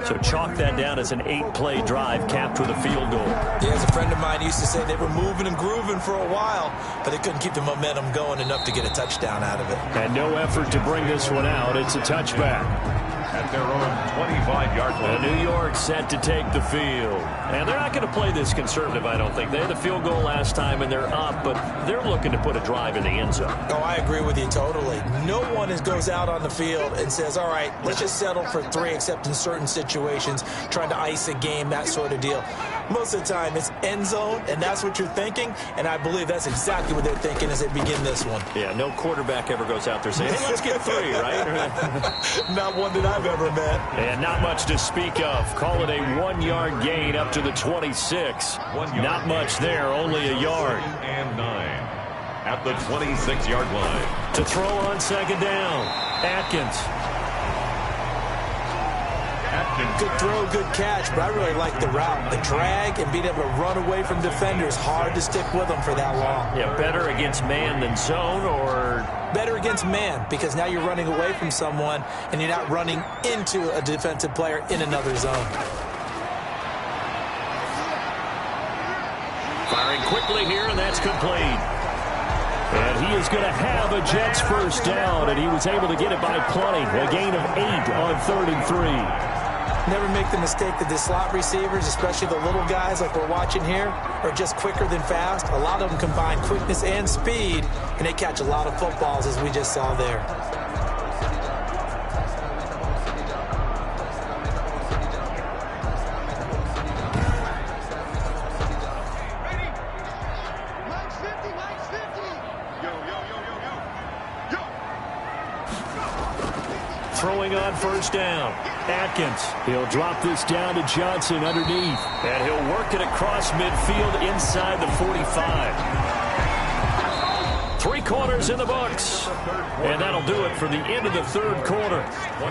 So chalk that down as an 8-play drive capped with a field goal. Yeah, as a friend of mine used to say, they were moving and grooving for a while, but they couldn't keep the momentum going enough to get a touchdown out of it. And no effort to bring this one out. It's a touchback. At their own 25-yard line. New York set to take the field. And they're not going to play this conservative, I don't think. They had the field goal last time, and they're up, but they're looking to put a drive in the end zone. Oh, I agree with you totally. No one goes out on the field and says, all right, let's just settle for 3, except in certain situations, trying to ice a game, that sort of deal. Most of the time, it's end zone, and that's what you're thinking, and I believe that's exactly what they're thinking as they begin this one. Yeah, no quarterback ever goes out there saying, hey, let's get 3, right? Not one that I've ever met. And not much to speak of. Call it a 1-yard gain up to the 26. Not much there, only a yard. And 9 at the 26-yard line. To throw on second down, Atkins. Good throw, good catch, but I really like the route. The drag and being able to run away from defenders, hard to stick with them for that long. Yeah, better against man than zone, or? Better against man, because now you're running away from someone and you're not running into a defensive player in another zone. Firing quickly here, and that's complete. And he is going to have a Jets first down, and he was able to get it by plenty. A gain of 8 on 3rd and 3. Never make the mistake that the slot receivers, especially the little guys like we're watching here, are just quicker than fast. A lot of them combine quickness and speed, and they catch a lot of footballs, as we just saw there. Throwing on first down. Atkins. He'll drop this down to Johnson underneath. And he'll work it across midfield inside the 45. 3 quarters in the books. And that'll do it for the end of the 3rd quarter.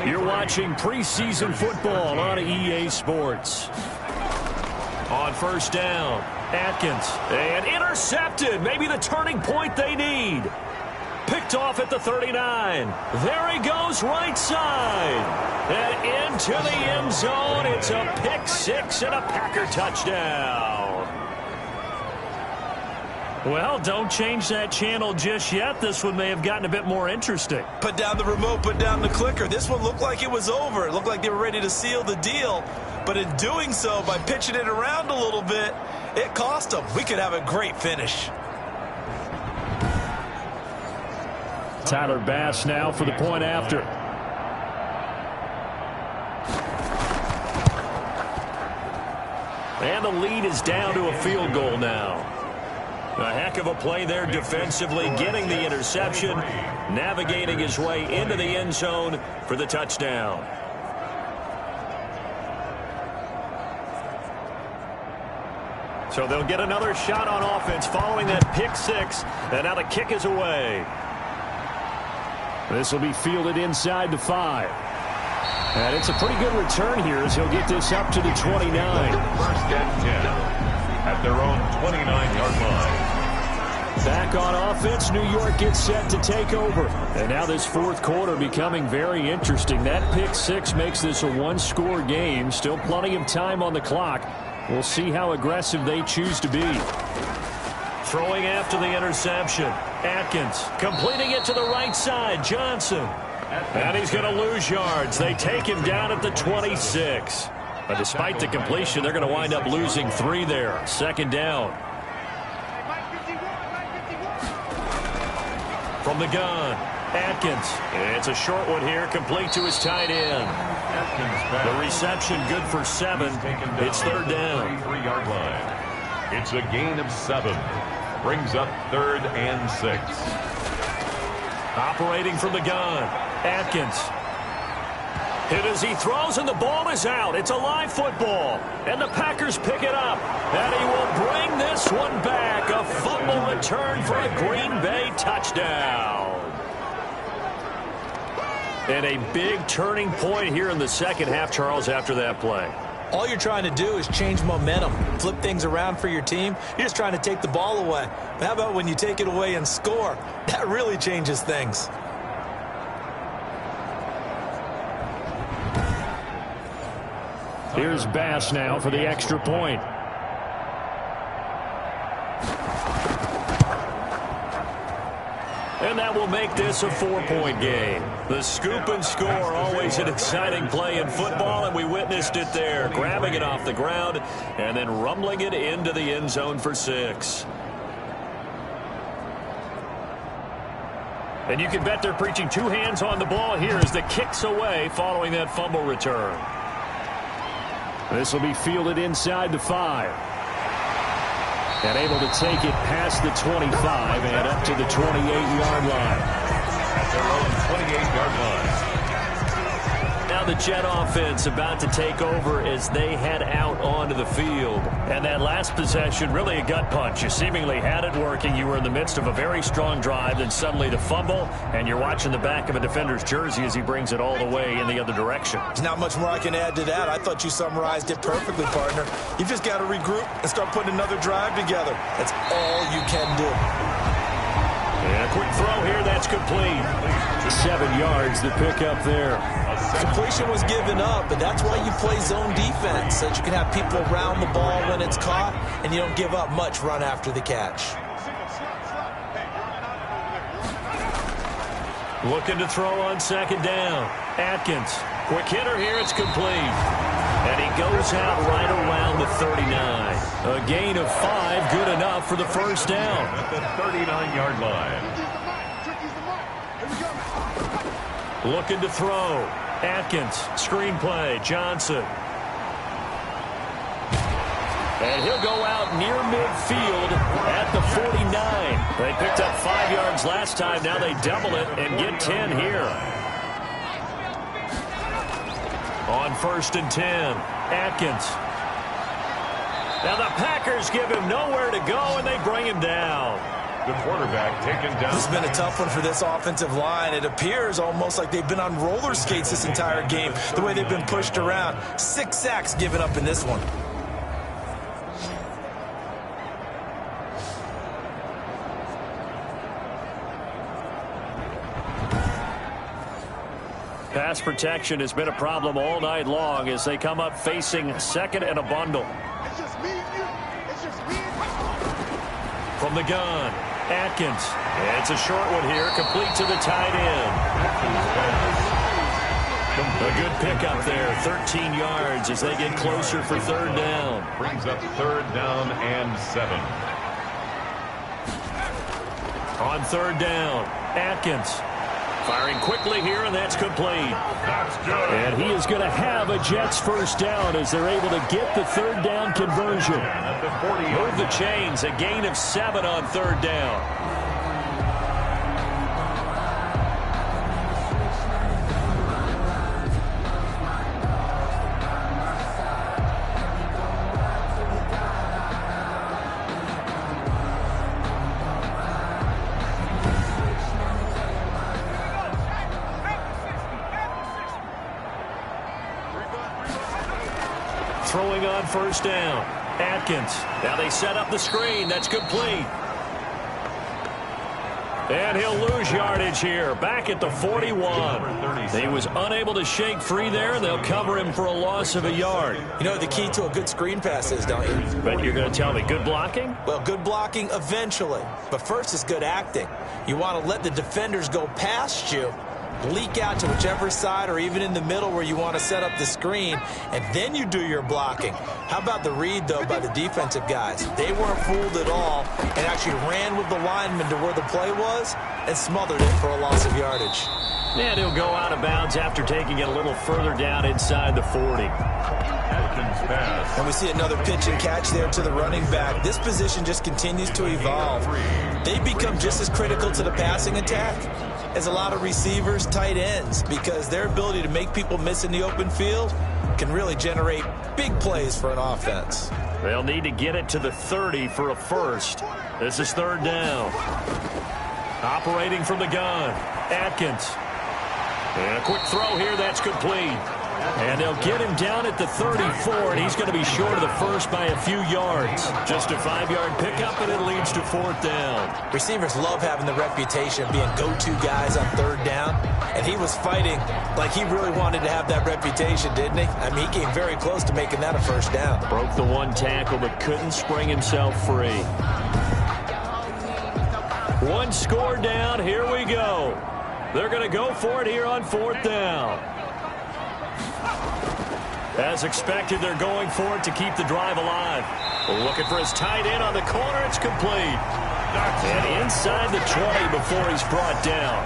You're watching preseason football on EA Sports. On first down, Atkins. And intercepted. Maybe the turning point they need. Picked off at the 39. There he goes, right side. And into the end zone. It's a pick 6 and a Packer touchdown. Well, don't change that channel just yet. This one may have gotten a bit more interesting. Put down the remote, put down the clicker. This one looked like it was over. It looked like they were ready to seal the deal. But in doing so, by pitching it around a little bit, it cost them. We could have a great finish. Tyler Bass now for the point after. And the lead is down to a field goal now. A heck of a play there defensively, getting the interception, navigating his way into the end zone for the touchdown. So they'll get another shot on offense following that pick 6, and now the kick is away. This will be fielded inside the 5. And it's a pretty good return here as he'll get this up to the 29. First and 10 at their own 29-yard line. Back on offense, New York gets set to take over. And now this 4th quarter becoming very interesting. That pick 6 makes this a 1-score game. Still plenty of time on the clock. We'll see how aggressive they choose to be. Throwing after the interception. Atkins completing it to the right side. Johnson. And he's going to lose yards. They take him down at the 26. But despite the completion, they're going to wind up losing 3 there. 2nd down. From the gun, Atkins. It's a short one here, complete to his tight end. The reception good for 7. It's 3rd down. 3-yard line. It's a gain of 7. Brings up 3rd and 6. Operating from the gun, Atkins. Hit as he throws, and the ball is out. It's a live football, and the Packers pick it up. And he will bring this one back. A fumble return for a Green Bay touchdown. And a big turning point here in the second half, Charles, after that play. All you're trying to do is change momentum, flip things around for your team. You're just trying to take the ball away. But how about when you take it away and score? That really changes things. Here's Bass now for the extra point. And that will make this a 4-point game. The scoop and score, always an exciting play in football, and we witnessed it there. Grabbing it off the ground and then rumbling it into the end zone for 6. And you can bet they're preaching 2 hands on the ball here as the kick's away following that fumble return. This will be fielded inside the 5. And able to take it past the 25 and up to the 28-yard line. At their own 28-yard line. Now the Jet offense about to take over as they head out onto the field. And that last possession, really a gut punch. You seemingly had it working. You were in the midst of a very strong drive, then suddenly the fumble, and you're watching the back of a defender's jersey as he brings it all the way in the other direction. There's not much more I can add to that. I thought you summarized it perfectly, partner. You've just got to regroup and start putting another drive together. That's all you can do. And a quick throw here, that's complete. 7 yards, the pickup there. Completion was given up, but that's why you play zone defense, so that you can have people around the ball when it's caught, and you don't give up much run after the catch. Looking to throw on 2nd down. Atkins, quick hitter here, it's complete. And he goes out right around the 39. A gain of 5, good enough for the first down. At the 39-yard line. Looking to throw. Atkins, screenplay, Johnson. And he'll go out near midfield at the 49. They picked up 5 yards last time. Now they double it and get 10 here. On 1st and 10, Atkins. Now the Packers give him nowhere to go, and they bring him down. The quarterback taken down. This has been a tough one for this offensive line. It appears almost like they've been on roller skates this entire game, the way they've been pushed around. 6 sacks given up in this one. Pass protection has been a problem all night long as they come up facing 2nd and a bundle. From the gun, Atkins. It's a short one here, complete to the tight end. A good pickup there, 13 yards as they get closer for 3rd down. Brings up 3rd down and 7. On 3rd down, Atkins. Firing quickly here, and that's complete. That's good. And he is going to have a Jets first down as they're able to get the 3rd down conversion. At the 40. Move the chains, a gain of 7 on 3rd down. Throwing on 1st down. Atkins. Now they set up the screen. That's complete. And he'll lose yardage here. Back at the 41. He was unable to shake free there, and they'll cover him for a loss of a yard. You know what the key to a good screen pass is, don't you? But you're going to tell me good blocking? Well, good blocking eventually. But first is good acting. You want to let the defenders go past you, leak out to whichever side or even in the middle where you want to set up the screen, and then you do your blocking. How about the read, though, by the defensive guys? They weren't fooled at all and actually ran with the lineman to where the play was and smothered it for a loss of yardage. And he'll go out of bounds after taking it a little further down inside the 40. Falcons pass. And we see another pitch and catch there to the running back. This position just continues to evolve. They become just as critical to the passing attack as a lot of receivers, tight ends, because their ability to make people miss in the open field can really generate big plays for an offense. They'll need to get it to the 30 for a first. This is third down. Operating from the gun, Atkins. And a quick throw here, that's complete. And they'll get him down at the 34, and he's going to be short of the first by a few yards. Just a 5-yard pickup, and it leads to fourth down. Receivers love having the reputation of being go-to guys on third down, and he was fighting like he really wanted to have that reputation, didn't he? I mean, he came very close to making that a first down. Broke the one tackle, but couldn't spring himself free. One score down, here we go. They're going to go for it here on fourth down. As expected, they're going for it to keep the drive alive. Looking for his tight end on the corner. It's complete. And inside the 20 before he's brought down.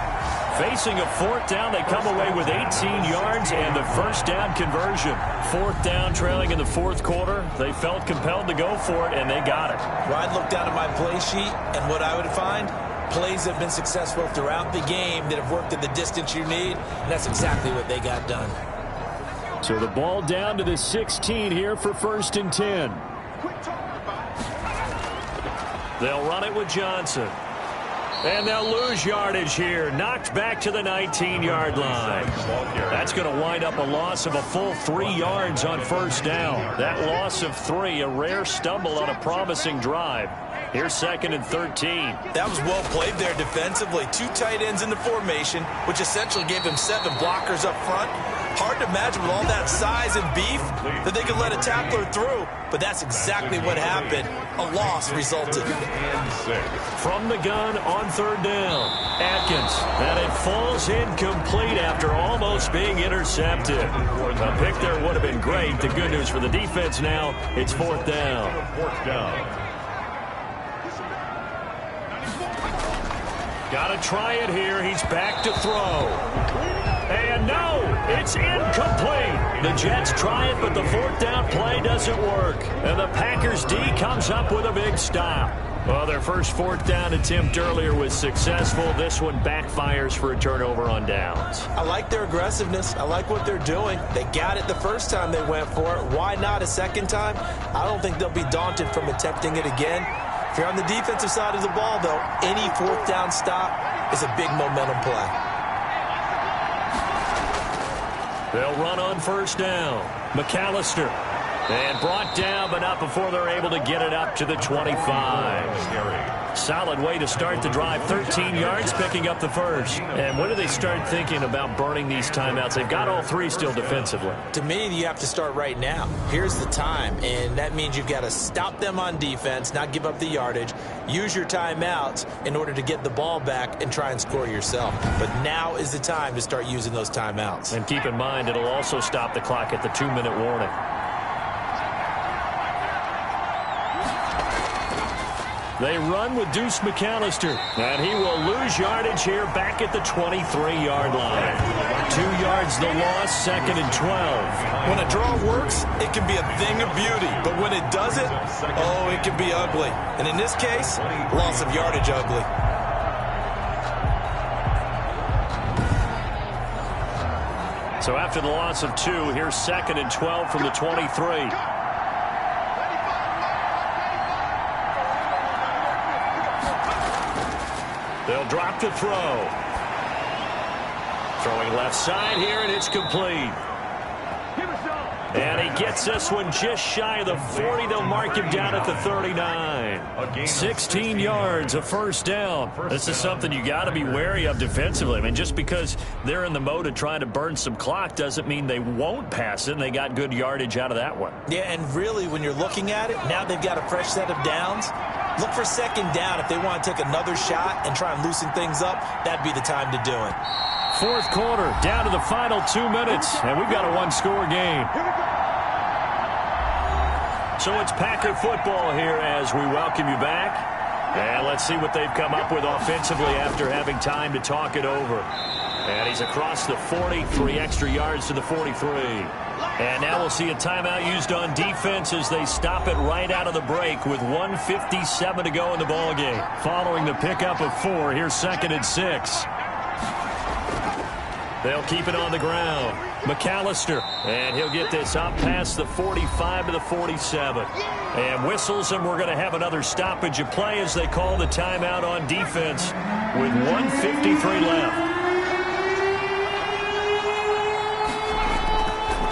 Facing a fourth down, they come away with 18 yards and the first down conversion. Fourth down, trailing in the fourth quarter. They felt compelled to go for it, and they got it. Well, I'd look down at my play sheet, and what I would find, plays have been successful throughout the game that have worked at the distance you need, and that's exactly what they got done. So the ball down to the 16 here for first and 10. They'll run it with Johnson. And they'll lose yardage here. Knocked back to the 19-yard line. That's going to wind up a loss of a full 3 yards on first down. That loss of 3, a rare stumble on a promising drive. Here's second and 13. That was well played there defensively. 2 tight ends in the formation, which essentially gave them 7 blockers up front. Hard to imagine with all that size and beef that they could let a tackler through, but that's exactly what happened. A loss resulted. From the gun on third down, Atkins, and it falls incomplete after almost being intercepted. A pick there would have been great. The good news for the defense now, it's fourth down. Got to try it here. He's back to throw. And no, it's incomplete. The Jets try it, but the fourth down play doesn't work. And the Packers D comes up with a big stop. Well, their first fourth down attempt earlier was successful. This one backfires for a turnover on downs. I like their aggressiveness. I like what they're doing. They got it the first time they went for it. Why not a second time? I don't think they'll be daunted from attempting it again. If you're on the defensive side of the ball, though, any fourth down stop is a big momentum play. They'll run on first down. McAllister. And brought down, but not before they're able to get it up to the 25. Solid way to start the drive. 13 yards, picking up the first. And when do they start thinking about burning these timeouts? They've got all 3 still defensively. To me, you have to start right now. Here's the time, and that means you've got to stop them on defense, not give up the yardage, use your timeouts in order to get the ball back and try and score yourself. But now is the time to start using those timeouts. And keep in mind, it'll also stop the clock at the 2-minute warning. They run with Deuce McAllister, and he will lose yardage here back at the 23-yard line. 2 yards the loss, second and 12. When a draw works, it can be a thing of beauty, but when it doesn't, oh, it can be ugly. And in this case, loss of yardage ugly. So after the loss of 2, here's second and 12 from the 23. They'll drop to throw. Throwing left side here, and it's complete. And he gets this one just shy of the 40. They'll mark him down at the 39. 16 yards, a first down. This is something you got to be wary of defensively. I mean, just because they're in the mode of trying to burn some clock doesn't mean they won't pass it, and they got good yardage out of that one. Yeah, and really, when you're looking at it, now they've got a fresh set of downs. Look for second down if they want to take another shot and try and loosen things up. That'd be the time to do it. Fourth quarter, down to the final 2 minutes, and we've got a one-score game. So it's Packer football here as we welcome you back. And let's see what they've come up with offensively after having time to talk it over. And he's across the 40, 3 extra yards to the 43. And now we'll see a timeout used on defense as they stop it right out of the break with 1:57 to go in the ballgame. Following the pickup of 4, here's 2nd and 6. They'll keep it on the ground. McAllister, and he'll get this up past the 45 to the 47. And whistles, and we're going to have another stoppage of play as they call the timeout on defense with 1:53 left.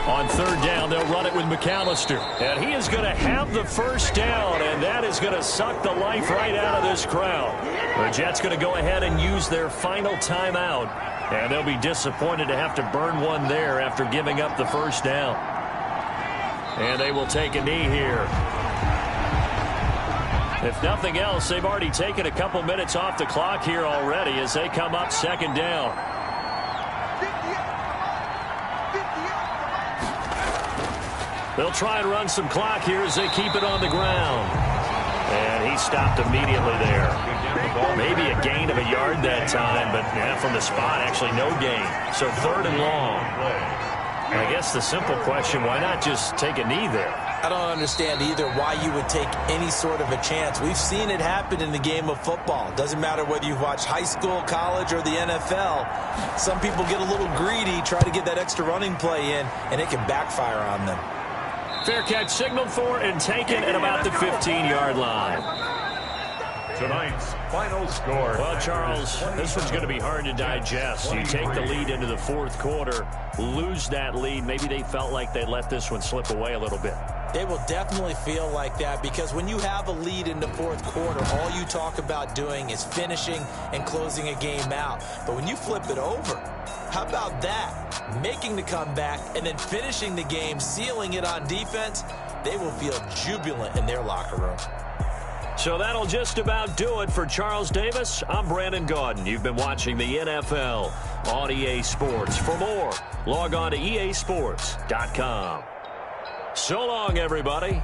On 3rd down, they'll run it with McAllister. And he is going to have the first down, and that is going to suck the life right out of this crowd. The Jets going to go ahead and use their final timeout. And they'll be disappointed to have to burn one there after giving up the first down. And they will take a knee here. If nothing else, they've already taken a couple minutes off the clock here already as they come up 2nd down. They'll try and run some clock here as they keep it on the ground. And he stopped immediately there. Maybe a gain of a yard that time, but from the spot, actually no gain. So 3rd and long. I guess the simple question, why not just take a knee there? I don't understand either why you would take any sort of a chance. We've seen it happen in the game of football. Doesn't matter whether you watch high school, college, or the NFL. Some people get a little greedy, try to get that extra running play in, and it can backfire on them. Fair catch signaled for and taken at about the 15-yard line. Tonight's final score. Well, Charles, this one's going to be hard to digest. You take the lead into the 4th quarter, lose that lead. Maybe they felt like they let this one slip away a little bit. They will definitely feel like that because when you have a lead in the 4th quarter, all you talk about doing is finishing and closing a game out. But when you flip it over, how about that? Making the comeback and then finishing the game, sealing it on defense, they will feel jubilant in their locker room. So that'll just about do it for Charles Davis. I'm Brandon Gaudin. You've been watching the NFL on EA Sports. For more, log on to easports.com. So long, everybody.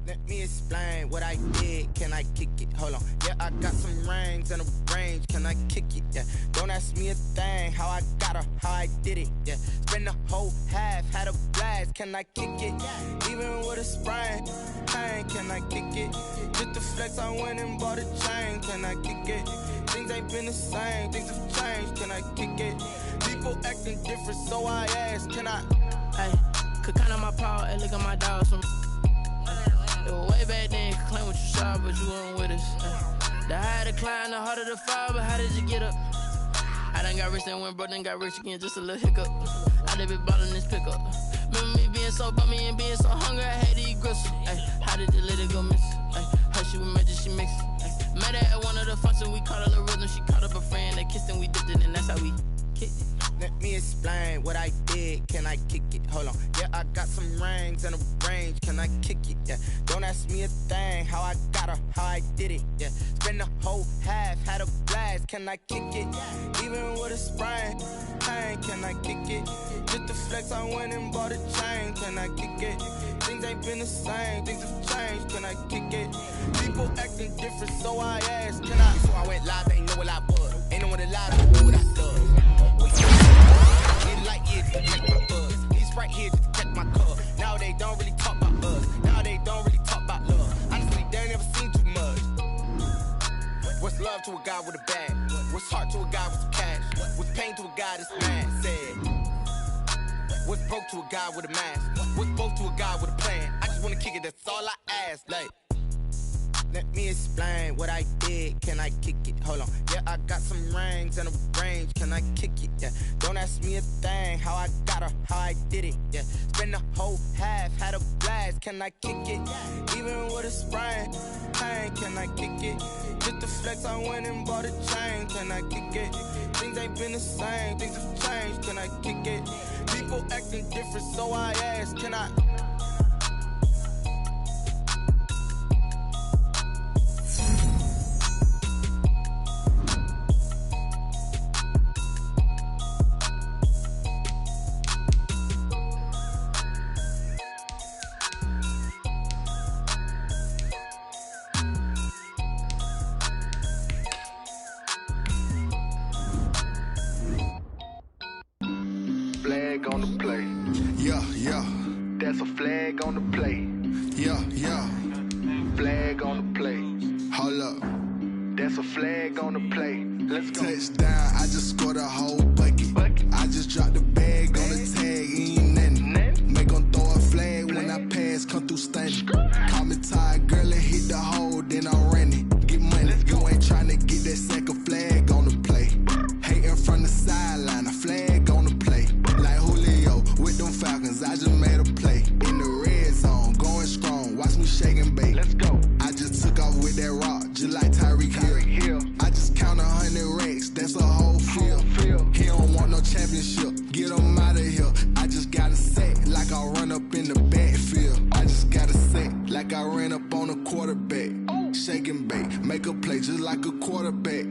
Let me explain what I did. Can I kick it? Hold on. Yeah, I got some rings and a range. Can I kick it? Yeah. Don't ask me a thing. How I got her, how I did it. Yeah. Spend the whole half, had a blast. Can I kick it? Even with a sprain. Pain, can I kick it? Just the flex, I went and bought a chain. Can I kick it? Things ain't been the same. Things have changed. Can I kick it? People acting different, so I ask. Can I? Hey, could count on my power and look at my dogs. Way back then, you could claim what you saw, but you weren't with us. The higher the climb, the harder the fall, but how did you get up? I done got rich and went broke, then got rich again, just a little hiccup. I done been ballin' this pickup. Remember me being so bummy and being so hungry, I had to eat gristle. Ay, how did you let it go miss? Ay, how she was magic, she mixed. Met her at one of the functions, we caught her the rhythm, she caught up a friend, they kissed and we dipped it, and that's how we kicked it. Let me explain what I did. Can I kick it? Hold on. Yeah, I got some rings and a range. Can I kick it? Yeah. Don't ask me a thing. How I got her, how I did it. Yeah. Spend the whole half, had a blast. Can I kick it? Even with a sprain. Pain, can I kick it? Just the flex, I went and bought a chain. Can I kick it? Things ain't been the same. Things have changed. Can I kick it? People acting different, so I asked. Can I? Before I went live, they know what I was. Ain't no one alive to do what I done. Need light years to catch my buzz. These right here just to catch my cup. Now they don't really talk about us. Now they don't really talk about love. Honestly, they ain't never seen too much. What's love to a guy with a bag? What's heart to a guy with some cash? What's pain to a guy that's mad? Said. What's broke to a guy with a mask? What's both to a guy with a plan? I just wanna kick it, that's all I ask. Like, let me explain what I did. Can I kick it? Hold on. Yeah, I got some rings and a range. Can I kick it? Yeah. Don't ask me a thing. How I got her, how I did it. Yeah. Spend the whole half, had a blast. Can I kick it? Even with a sprain. Pain, can I kick it? Just the flex, I went and bought a chain. Can I kick it? Things ain't been the same. Things have changed. Can I kick it? People acting different, so I ask. Can I? Flag on the play. Yeah, yeah. That's a flag on the play. Yeah, yeah. Flag on the play. Hold up. That's a flag on the play. Let's go. Touchdown, I just scored a whole bucket. I just dropped the bag on the tag, ain't nothing. Make them throw a flag when I pass, come through stunning. Call me tired, girl, and hit the hole, then I'm running. Get money, you ain't trying to get that second flag on the play. Hating from the sideline, a flag on the play. Like Julio with them Falcons, I just made a play. In the red zone, going strong, watch me shake and bake. Let's go. I just took off with that rock, just like Tyreek Hill. I just count 100 racks, that's a whole field. He don't want no championship, get him out of here. I just got a set, like I run up in the backfield. I just got a set, like I ran up on a quarterback. Shake and bake, make a play just like a quarterback.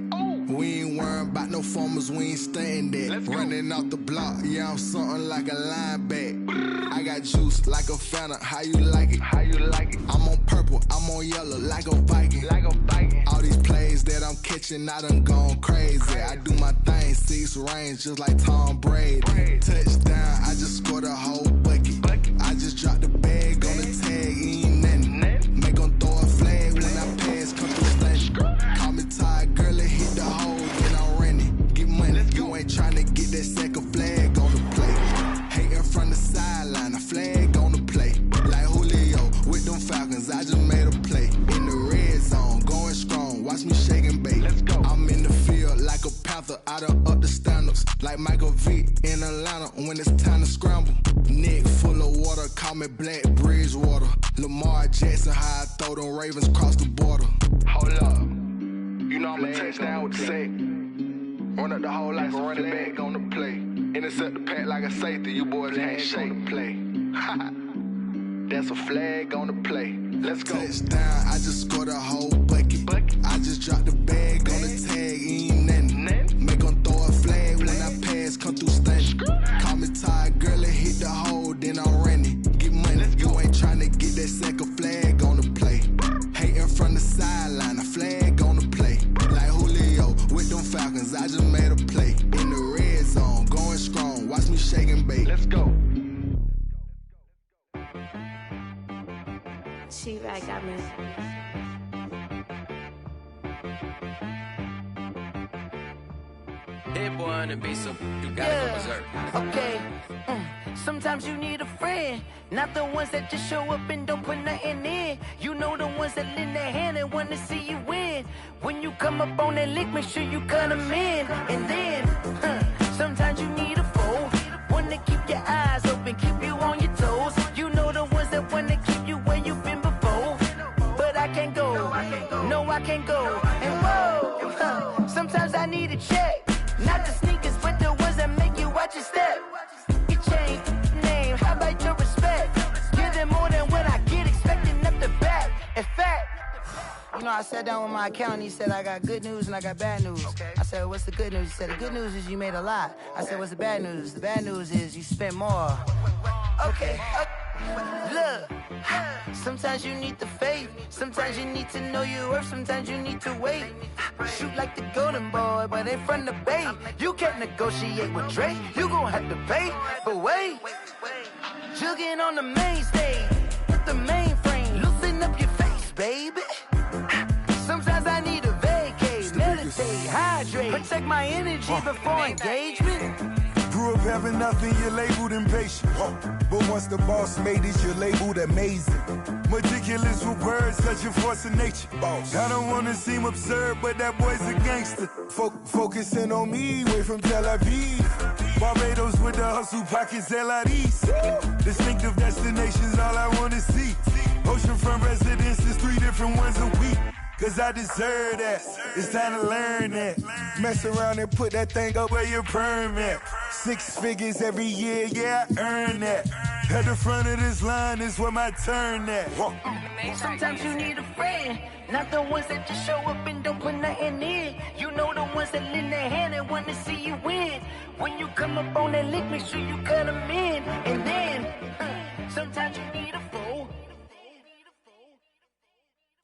We ain't worrying about no formers, we ain't staying there. Running off the block, yeah, I'm something like a linebacker. I got juice like a Fanta, how you like it? How you like it? I'm on purple, I'm on yellow, like a Viking. Like a Viking. All these plays that I'm catching, I done gone crazy. I do my thing, 6 range, just like Tom Brady. Touchdown, I just scored a whole bucket. I just dropped the bag on the tag, ain't nothing. Make them throw a flag when I pass, come through stunning. Call me tired, girl, and hit the hole, then I'm running. Get money, you ain't trying to get that second flag on the play. Hating from the sideline, a flag on the play. Like Julio with them Falcons, I just made a play. In the red zone, going strong, watch me shake and bake. Let's go. I'm in the field like a Panther, I done up the standards. Like Michael Vick in Atlanta when it's time to scramble. Neck full of water, call me Black Bridgewater. Lamar Jackson, how I throw them Ravens cross the border. Hold up. You know I'm a touchdown with the sack. Run up the whole like a running back on the play. Intercept the pack like a safety, you boys can't shake the play. That's a flag on the play. Let's go. Touchdown, I just scored a whole bucket. I just dropped the bag on the tag, ain't nothing. Make them throw a flag when I pass, come through stunning. Call me tired, girl, and hit the hole, then I'm running. Get money, you ain't trying to get that second flag on the She right got me. That boy on the beat, so you gotta go berserk. Okay. Sometimes you need a friend, not the ones that just show up and don't put nothing in. You know the ones that lend their hand and want to see you win. When you come up on that lick, make sure you cut them in. And then, sometimes you need a foe, one to keep your eyes open, keep you on your toes. You know the ones that want to keep you where you've been before. But I can't go, no I can't go. And whoa, sometimes I need a check. Not the sneakers, but the ones that make you watch your step. You change name, how about your respect? Give them more than what I get, expecting up the back. In fact, you know, I sat down with my accountant, he said I got good news and I got bad news. I said, what's the good news? He said, the good news is you made a lot. I said, what's the bad news? The bad news is you spent more. Okay. Look, sometimes you need the faith, sometimes you need to know your worth, sometimes you need to wait. Shoot like the golden boy, but in front of the bay. You can't negotiate with Drake, you gon' have to pay. But wait, jugging on the main stage, with the mainframe, loosen up your face, baby. Sometimes I need a vacate, meditate, hydrate, protect my energy before engagement. Grew up having nothing, you're labeled impatient. But once the boss made it, you're labeled amazing. Meticulous with words, such a force of nature. I don't wanna seem absurd, but that boy's a gangster. Focusing on me, way from Tel Aviv. Barbados with the hustle, pockets LIDs. Distinctive destinations, all I wanna see. Oceanfront residences, 3 different ones a week. Cause I deserve that, it's time to learn that. Mess around and put that thing up where your perm at. 6 figures every year, yeah, I earn that. At the front of this line is where my turn at. Sometimes you need a friend, not the ones that just show up and don't put nothing in. You know the ones that lend their hand and want to see you win. When you come up on that lick, make sure you cut them in. And then, sometimes you need a fool.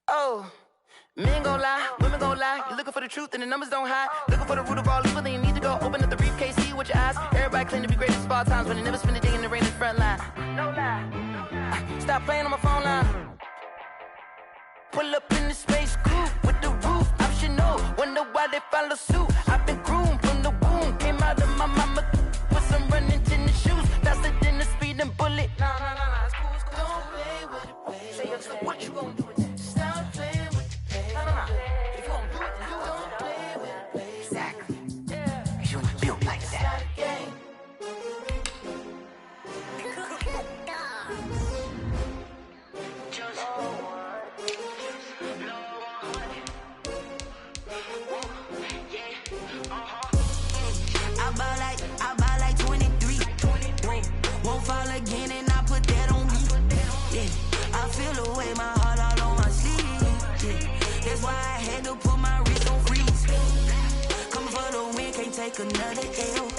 Oh. Men gon' lie, women gon' lie. You're looking for the truth and the numbers don't hide. Looking for the root of all evil, then you need to go open up the briefcase, see with your eyes. Everybody claim to be great at all times, but they never spend a day in the rain in the front line. No lie. Stop playing on my phone line. Pull up in the space coupe with the roof optional. Wonder why they follow suit. I've been groomed from the womb. Came out of my mama with some running tennis shoes. Faster than the speeding bullet. Nah, it's cool, it's cool. Don't play with it, baby. Say so what you gon' do with it? Stop playing with it. If you don't do it, then you don't play with it, baby. Exactly. Yeah. You ain't built like that. I buy like 23. Won't fall again and I put that on me. Yeah. I feel the way my heart all on my sleeve. Yeah. That's why I had to put my wrist on freeze. Coming for the win, can't take another L.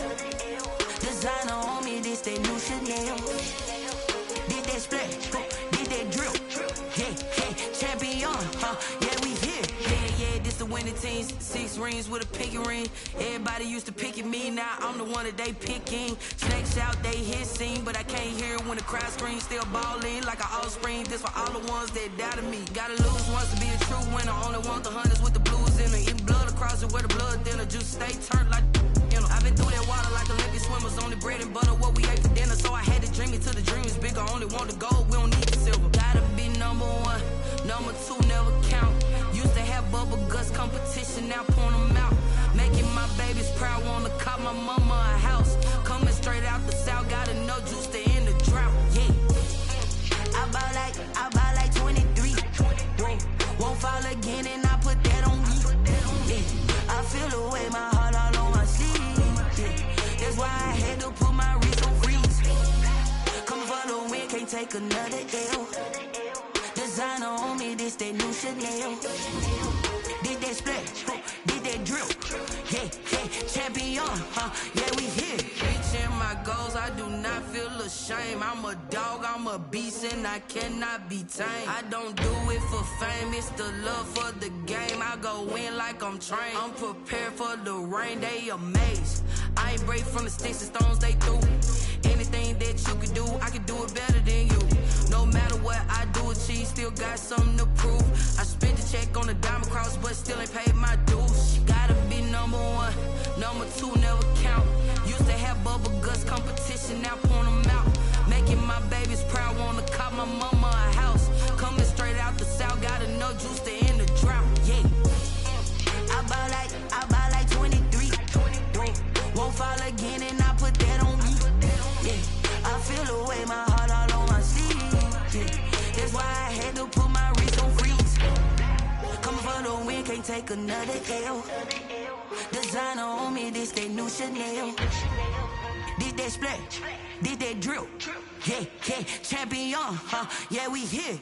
Designer on me, this that new Chanel. Did that splash, did that drill. Yeah, champion, yeah, we here. Yeah, this the winning team. 6 rings with a pinky ring. Everybody used to pick at me, now I'm the one that they picking. Snakes out, they hit scene, but I can't hear it when the crowd screams. Still balling like an offspring. This for all the ones that doubted me. Gotta lose once to be a true winner. Only want the hunters with the blues in it. Eating blood across it where the blood thinner. Just stay turned like you know. I've been through that water like Olympic swimmers. Only bread and butter what we ate for dinner. So I had to dream it till the dream is bigger. Only want the gold, we don't need the silver. Gotta be number 1, number 2 never count. Used to have bubble guts competition, now point them out. Making my babies proud, wanna cop my mama a house. Coming straight out the south, gotta know juice to end the drought. Yeah. I buy like 23. Won't fall again and I put that on me. Yeah. I feel the way my heart all on my sleeve. Yeah. That's why I had to put my wrist on freeze. Coming for the win, can't take another L. Designer on me, this that new Chanel. Did that splash, did that drill. Yeah, champion, yeah, we here. Reaching my goals, I do not feel ashamed. I'm a dog, I'm a beast, and I cannot be tamed. I don't do it for fame, it's the love for the game. I go in like I'm trained. I'm prepared for the rain, they amazed. I ain't break from the sticks and stones they threw. Anything that you can do, I can do it better than you. No matter what I do, achieve, still got something to prove. I spent the check on the diamond cross, but still ain't paid my dues. Gotta be number one, number two never count. Used to have bubble guts competition, now point them out. Making my babies proud, wanna cop my mama a house. Coming straight out the south, got enough juice to end the drought. Yeah, I buy like 23. Won't fall again, and I put that on me. Yeah, I feel the way, my heart all on my sleeve. Yeah, that's why I had to put my wrist on freeze. Coming for the win, can't take another L. Designer on me, this that new Chanel. Did that splash, did that drill. Yeah, yeah, champion, huh? Yeah, we here.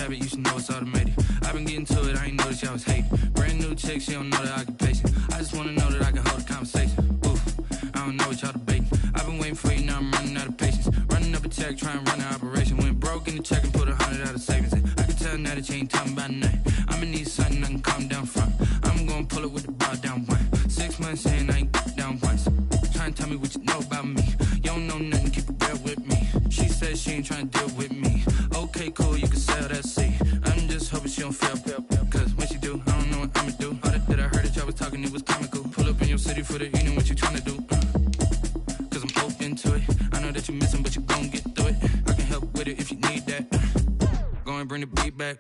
You should know it's automated. I've been getting to it, I ain't noticed y'all was hating. Brand new chick, she don't know the occupation. I just wanna know that I can hold a conversation. Oof, I don't know what y'all debating. I've been waiting for you, now I'm running out of patience. Running up a check, trying to run an operation. Went broke in the check and put 100 out of savings in. I can tell now that you ain't talking about nothing. I'ma need something I can calm down from. I'm gonna pull it with the bar down one. 6 months saying I ain't down once. Trying to tell me what you know about me. You don't know nothing, keep it real with me. She said she ain't trying to deal with me. Okay, cool, you can sell that seat. I'm just hoping she don't fail. Cause when she do, I don't know what I'ma do. All that I heard that y'all was talking, it was comical. Pull up in your city for the evening, what you trying to do? Cause I'm open to it. I know that you're missing, but you gon' get through it. I can help with it if you need that. Go and bring the beat back.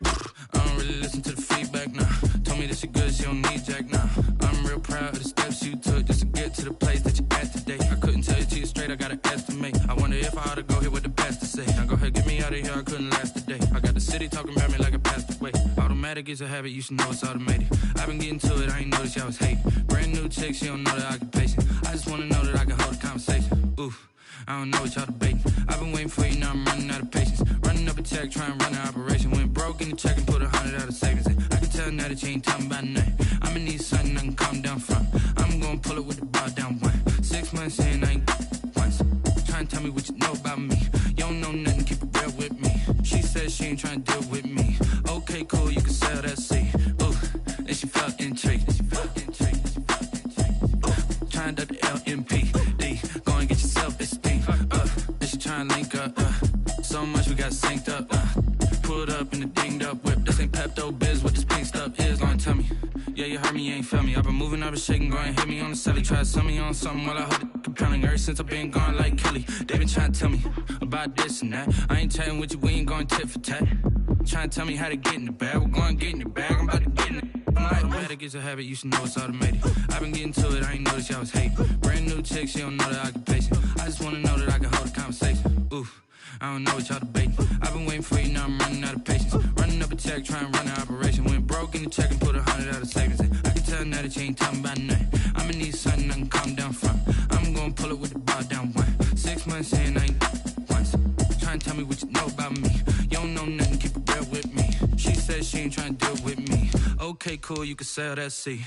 I don't really listen to the feedback, nah. Told me that she good, she don't need jack, nah. I'm real proud of the steps you took just to get to the place that you're at today. I couldn't tell you to you straight, I gotta estimate. I wonder if I ought to go here with the pastor say. Now go ahead, get me out of here, I couldn't last a day. I got the city talking about me like I passed away. Automatic is a habit, you should know it's automated. I've been getting to it, I ain't noticed y'all was hating. Brand new chick, she don't know the occupation. I just wanna know that I can hold a conversation. Oof, I don't know what y'all debating. I've been waiting for you, now I'm running out of patience. Running up a check, trying to run an operation. Went broke in the check and put 100 out of savings in. I can tell now that you ain't talking about nothing. I'ma need something I can calm down from. I'm gonna pull it with the bar down one. 6 months saying I ain't once. Trying to tell me what you know about me. You don't know nothing, keep it real with me. She said she ain't trying to deal with me. Okay, cool, you can sell that seat. Ooh, and she felt intrigued. Trying to the LMPD. Go and get your self-esteem. And she trying to link up. So much we got synced up. Pulled up in the dinged up whip. This ain't Pepto-Biz, what this pink stuff is. Go and tell me. Yeah, you heard me, you ain't felt me. I've been moving, I've been shaking, go and hit me on the celly. Try to sell me on something while I hold it compelling. Ever since I've been gone like Kelly, they been trying to tell me about this and that. I ain't chatting with you, we ain't going tit for tat. Trying to tell me how to get in the bag. We're going to get in the bag, I'm about to get in it. Automatic is a habit, you should know it's automated. I've been getting to it, I ain't noticed y'all was hating. Brand new chick, she don't know the occupation. I just wanna know that I can hold a conversation. Oof, I don't know what y'all debating. I've been waiting for you, now I'm running out of patience. Running up a check, trying to run an operation. Went broke in the check and put 100 out of savings in. I can tell now that you ain't talking about nothing. I'ma need something I can calm down from. I'm gonna pull it with the bar down one. 6 months saying I ain't once. Trying to tell me what you know about me. You don't know nothing, keep it real with me. She said she ain't trying to deal with me. Okay, cool, you can sell that seat.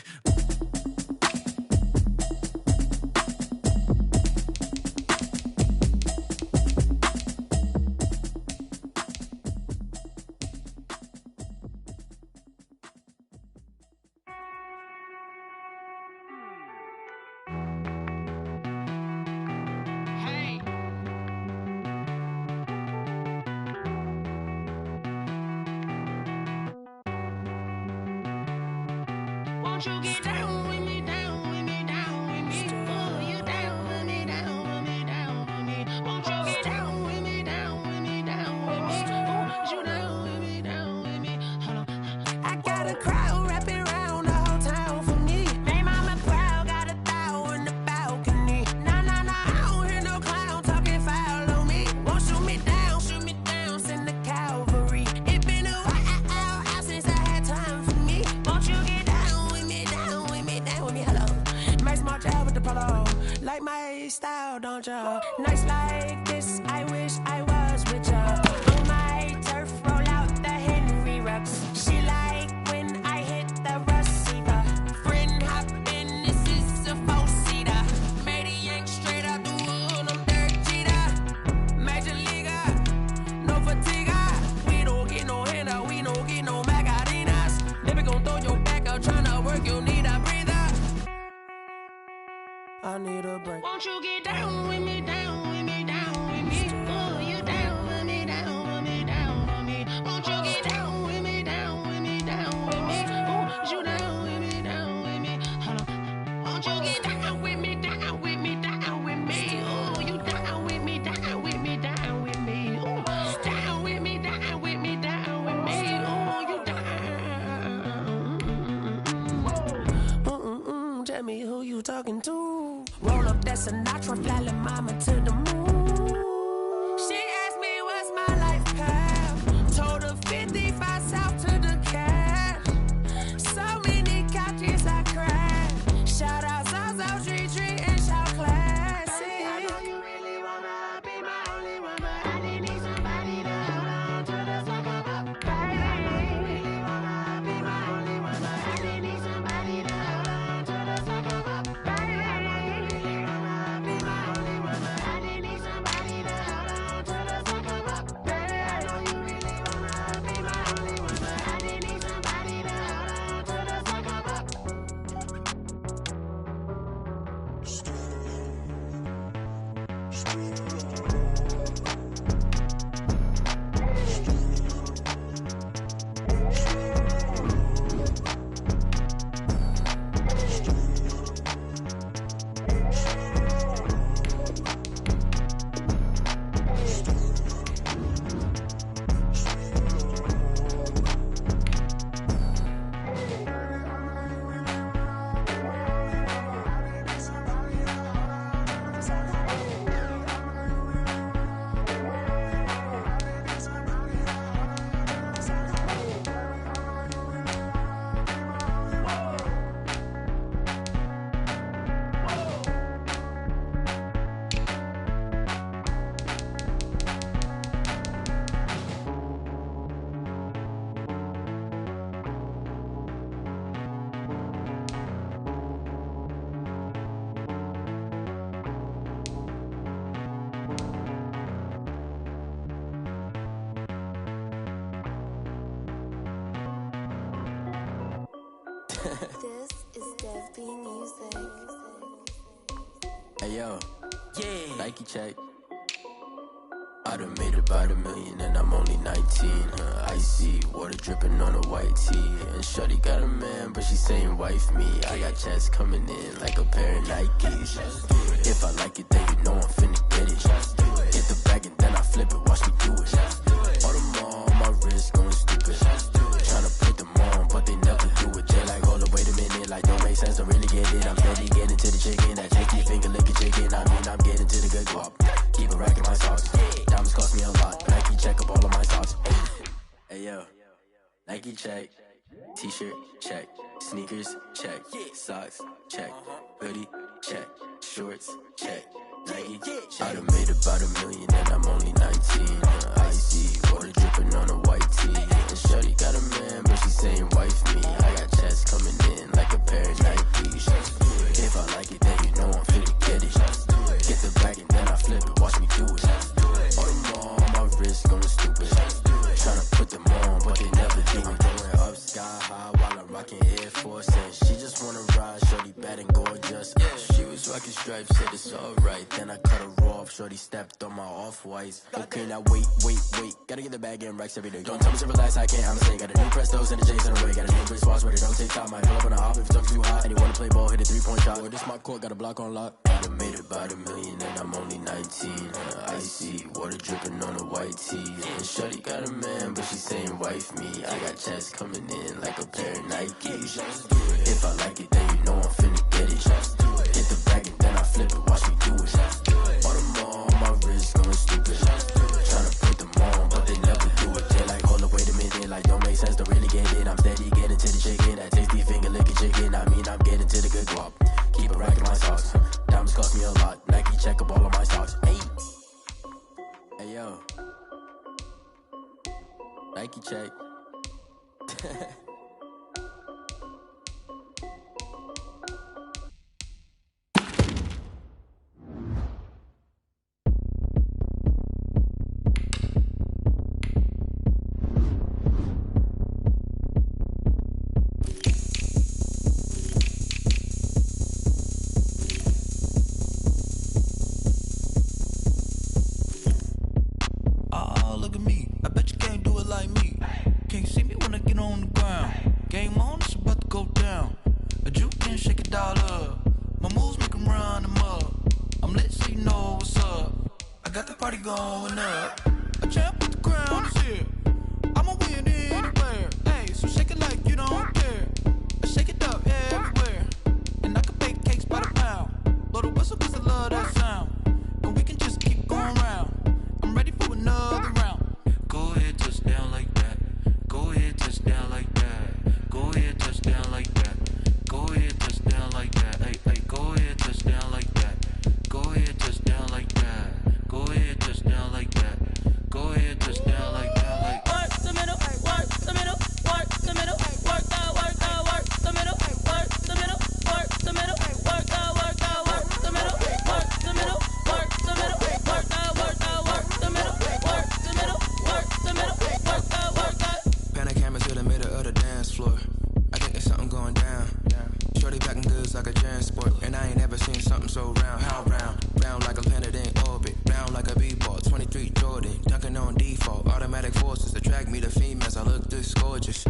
Won't you get down with me, down with me, down with me? Pull you down with me, down with me, down with me. Won't you get down with me, down with me, down with me? Pull you down with me, down with me. Hold on. I got a crowd wrapping around the whole town for me. Name on my crowd, got 1,000 in the balcony. Nah, nah, nah, I don't hear no clown talking foul on me. Won't shoot me down, send the cavalry. It been a while since I had time for me. Won't you get down with me, down with me, down? the polo. Like my style, don't ya? Nights like this, I wish I was with ya. On my turf, roll out the Henry rocks. She like when I hit the receiver. Friend hop in, this is a four-seater. Made a yank straight out the wood, I'm dirt cheater. Major leaguer, no fatigue. We don't get no handout, we don't get no Macarinas. Never gon' throw your back out, tryna work, you need a breather. I need a break. Won't you get down with me, down with me, down with me? Oh, you down with me, down with me, down with me. Won't you get down with me, down with me, down with me? Oh, you down with me, down with me? Hold on. Won't you get down with me, down with me, down with me? Oh, you down with me, down with me, down with me? Oh, down with me, down with me, down with me? Oh, you down. Tell me who you talking to. Roll up that Sinatra, fly la mama to the moon. She asked me what's my life path. Told her 55 south to the cash. So many couches I crashed. Shout out Zazo, Tree, and shout classy. I know you really wanna be my only one, but I didn't need somebody to hold on to the sucker up. Baby, I know you really wanna be my only one, but I didn't need somebody to hold on to the sucker up. Baby, I know you really wanna be my only one, but I didn't need somebody to hold on to the sucker up. Baby, I know you really wanna be my only one, but I didn't need somebody to hold on to the sucker up. This is Dev B Music. Hey yo, yeah, Nike check. I done made about $1 million and I'm only 19. Icy water dripping on a white tee. And shorty got a man, but she saying wife me. I got checks coming in like a pair of Nikes. If I like it, then you know I'm finna get it. Get the bag and then I flip it, watch me do it. All them on my wrist going stupid. Tryna put them on, but they never do it. They're like, hold up, wait a minute, like don't make sense, don't really get it. I'm steady getting to the chicken, that cheeky finger licking chicken. I mean, I'm getting to the good guap. Keep a rack in my socks. Diamonds cost me a lot. Nike check up all of my socks. Hey yo, Nike check. T-shirt check. Sneakers check. Socks check. Hoodie check. Shorts check. Nike. I done made about $1 million and I'm only 19. Icy water dripping on a white tee. And shorty got a man, but she saying wife me. I got checks coming in like a pair of Nikes. If I like it, then you know I'm finna get it. Get the bag and then I flip it, watch me do it. All them on my wrist going stupid. Tryna put them on, but they never do it. Going up sky high while I'm rocking Air Force. And she just wanna ride, shorty bad and gorgeous. She was rocking stripes, said it's alright. Then I cut her off, shorty stepped on my off-whites. Okay, now wait. Gotta get the bag and racks every day. Don't tell me to relax, I can't, I'ma say. Got a new Prestos and a J's in a way. Got a new wristwatch, but it don't take time. I pull up on the hop if it's too hot. And you wanna play ball, hit a 3-point shot. Boy, this my court, got a block on lock. I done made about $1 million and I'm only 19. Icy water dripping on a white tee. And shorty got a man, but she saying wife me. I got checks coming in like a pair of Nikes. If I like it, then you know I'm finna get it. Get the bag and then I flip it, watch me do it. All them on my wrist going stupid. Tryna put them on, but they never do it. They're like, hold up, wait a minute, like don't make sense, don't really get it. I'm steady getting to the chicken, that tasty finger licking chicken. I mean, I'm getting to the good guap. Keep a rack in my socks. on the ground. Game on, it's about to go down. A juke and shake it all up. My moves make 'em run them up. I'm lit so you know what's up. I got the party going up. A champ with the crown is here. I'ma win anywhere. Hey, so shake it like you don't care. Shake it up everywhere. And I can bake cakes by the pound. Blow the whistle 'cause I love that sound. And we can just keep going round. I'm ready for another round. Go ahead, touch down like that. Go ahead, touch down like that. Go ahead, touch down like that. Go ahead, touch down like that. Hey, hey, go ahead, touch down like that. Go ahead, touch down like that. Go ahead, touch down like that. Go ahead, touch down like that. Like work the middle, work the middle, work the middle, work the middle, work the middle, work the middle, work the middle, work the middle, work the middle, work the middle, work the middle, work the middle, work the. Pan a camera to the middle of the dance floor. I think there's something going down. Shorty packing goods like a transport, and I ain't ever seen something so round. How round? Round like a planet in orbit, round like a b-ball. 23 Jordan, dunking on default. Automatic forces attract me to females. I look this gorgeous.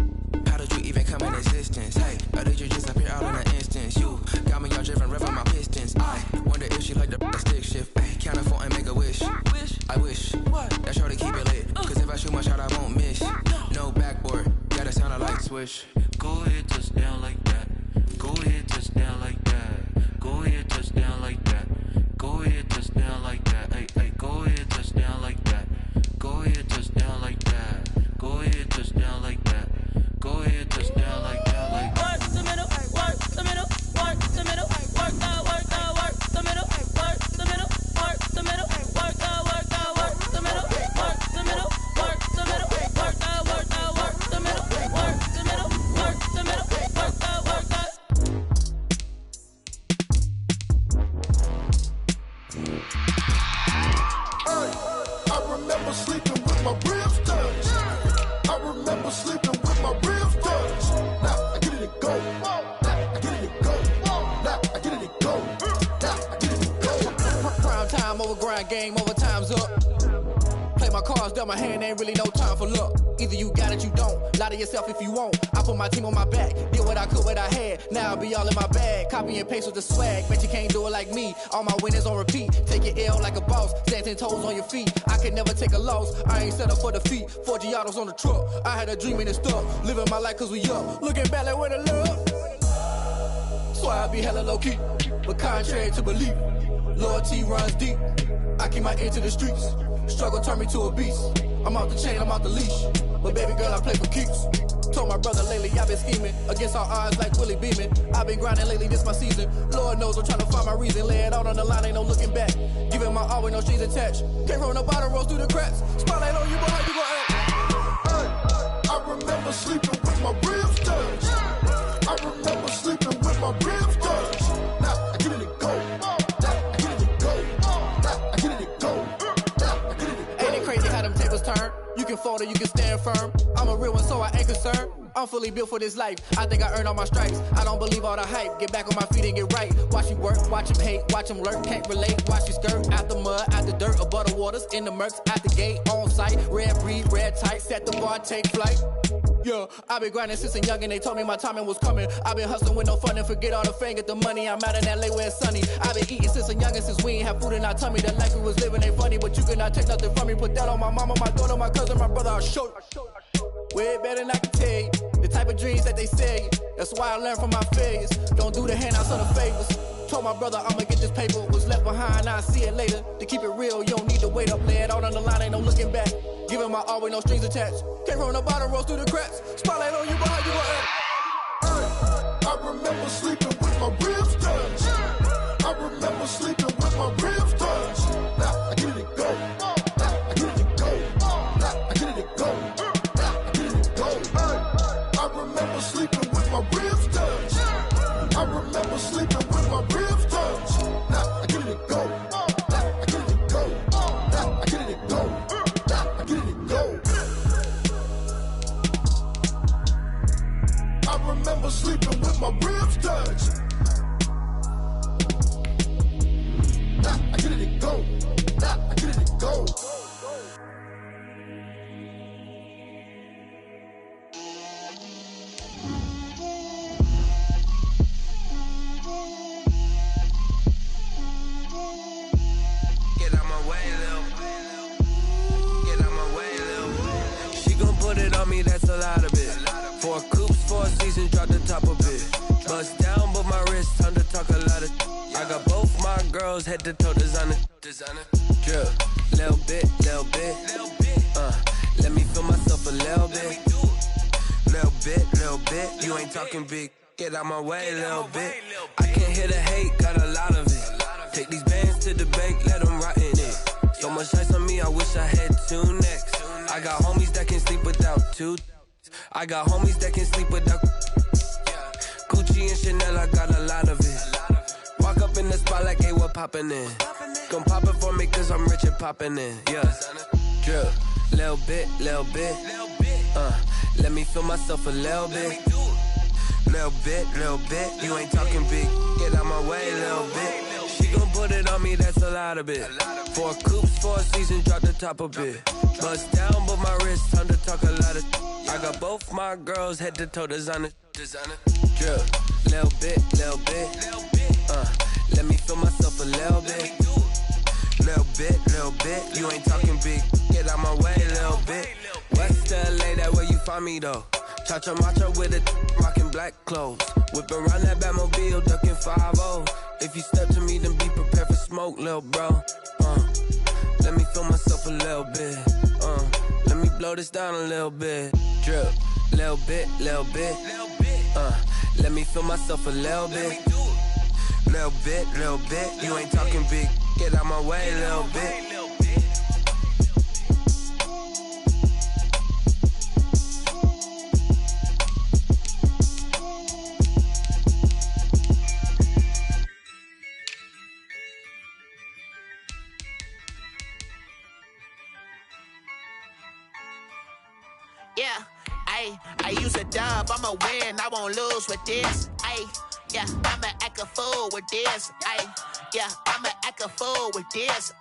How did you even come in existence? Hey, or did you just appear all in an instance? You got me all driven, revving my pistons. I wonder if she like the stick shift. Ay, count a four and make a wish. I wish that shorty keep it lit. 'Cause if I shoot my shot, I won't miss. No backboard, gotta sound a light switch. Go ahead, touch down like that. Go ahead, touch down like that. Go ahead, touch down like that. Go ahead, touch down like that. Hey, hey, go ahead, touch down like that. Go ahead, touch down like that. Go ahead, touch down like that. Go ahead, touch down like that. Like work the middle, work the middle, work the middle, work the middle, work the middle, work the middle, work the middle, work the middle, work the middle, work the middle, work the middle, work the middle, work the middle, work the middle, work the. I remember sleeping with my ribs touched. I remember sleeping with my ribs touched. Now I get it to go. Now I get it to go. Now I get it to go. Now I get it to go. Prime time over grind game, over time's up. Play my cards, dealt my hand, ain't really no time for luck. Either you got it, you don't. Lie to yourself if you won't. I put my team on my back, did what I could, what I had. Now I'll be all in my bag, copy and paste with the swag. Bet you can't do it like me. All my winners on repeat. Take your L like a boss, stand 10 toes on your feet. I can never take a loss. I ain't set up for defeat. 4 Giottos on the truck. I had a dream and it stuck. Living my life 'cause we up. Looking back like where the love. So I be hella low key, but contrary to belief, loyalty runs deep. I keep my ear to the streets. Struggle turned me to a beast. I'm out the chain, I'm out the leash. But baby girl, I play for keeps. Told my brother lately I've been scheming against all odds like Willie Beeman. I've been grinding lately, this my season. Lord knows I'm trying to find my reason. Lay it out on the line, ain't no looking back. Giving my all with no strings attached. Can't roll no bottom, rolls through the cracks. Spotlight on you, but how you gon' act? I remember sleeping with my ribs touched. I remember sleeping with my ribs touched. Now I get it to go. Now I get it to go. Now I get it to go. Now I get it to go. Ain't it crazy how them tables turn? You can fold or you can stand firm. I'm a real one, so I ain't concerned. I'm fully built for this life. I think I earned all my stripes. I don't believe all the hype. Get back on my feet and get right. Watch you work, watch him hate, watch him lurk. Can't relate, watch you skirt. Out the mud, out the dirt, above the waters, in the murks, out the gate, on site. Red breed, red tight, set the bar, take flight. Yeah, I been grinding since a youngin', they told me my timing was coming. I been hustling with no fun and forget all the fame, get the money. I'm out in LA where it's sunny. I been eating since a youngin', since we ain't have food in our tummy. The life we was living ain't funny, but you cannot take nothing from me. Put that on my mama, my daughter, my cousin, my brother, I'll show you. Way better than I can tell you. The type of dreams that they say. That's why I learned from my failures. Don't do the handouts or the favors. Told my brother I'ma get this paper. Was left behind, I'll see it later. To keep it real, you don't need to wait up. Lay it out on the line, ain't no looking back. Giving my all with no strings attached. Can't roll no bottom, rolls through the cracks. Spotlight on you, but how you gon' act? I remember sleeping with my ribs touched. I remember sleeping with my ribs touched. Now I get it to go. Now I get it to go. Now I get it to go. Now I get it to go. I remember sleeping with my ribs touched. I remember sleeping with my ribs touched. Now I get it to go. Now I get it to go. Now I get it to go. Now I get it to go. I remember sleeping with my ribs touched. Now I get it to go. Now I get it to go. season, drop the top a bit. Bust down, but my wrist, time to talk a lot of. I got both my girls head to toe designer. Drip, little bit. Let me feel myself a little bit. Little bit. You ain't talking big. Get out my way, little bit. I can't hear the hate, got a lot of it. Take these bands to the bank, let them rot in it. So much ice on me, I wish I had two necks. I got homies that can sleep without two. I got homies that can sleep without. Gucci and Chanel, I got a lot of it. Walk up in the spot like, hey, what poppin' in? Gon' pop it for me cause I'm rich and poppin' in. Yeah, drip, little bit. Let me feel myself a little bit. Little bit. You ain't talking big. Get out my way, little bit. She gon' put it on me, that's a lot of it. 4 coops, 4 seasons, drop the top a bit. Bust down, but my wrist, time to talk a lot of. I got both my girls head to toe designer. Drip, little bit. Let me feel myself a little bit. Little bit. You ain't talking big. Get out my way, little bit. West LA, that where you find me though. Cha-cha matcha with it, rockin' black clothes. Whip around that Batmobile, duckin' 5-0. If you step to me, then be prepared for smoke, lil' bro. Let me feel myself a little bit. Let me blow this down a little bit. Drip, little bit. Let me feel myself a little bit. Little bit. You ain't talking big. Get out my way, little bit. Yeah, I use a dub, I'ma win, I won't lose with this. Yeah, I'ma act a fool with this. Yeah, I'ma act a fool with this.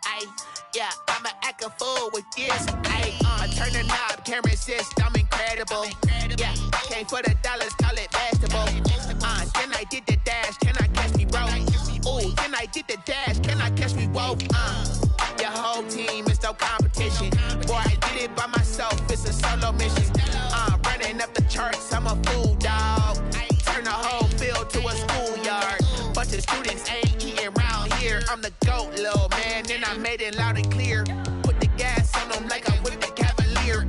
Yeah, I'ma act a fool with this. I turn the knob, can't resist, I'm incredible. Yeah, came for the dollars, call it basketball. Then I did the dash, can I catch me, bro? Ooh, then I did the dash, can I catch me, whoa? Your whole team is no competition. Boy, I did it by myself, it's a solo mission. Running up the charts, I'm a fool, dog. Turn the whole field to a schoolyard. Bunch of students ain't eating round here. I'm the GOAT, little man, and I made it loud and clear. Put the gas on them like I'm with the Cavalier.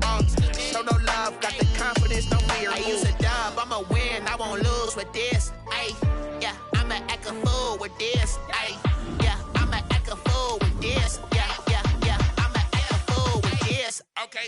Show no love, got the confidence, no fear. I use a dub, I'ma win, I won't lose with this. Yeah, I'ma act a fool with this. Yeah, I'ma act a fool with this. Yeah, I'ma act a fool with this. Okay.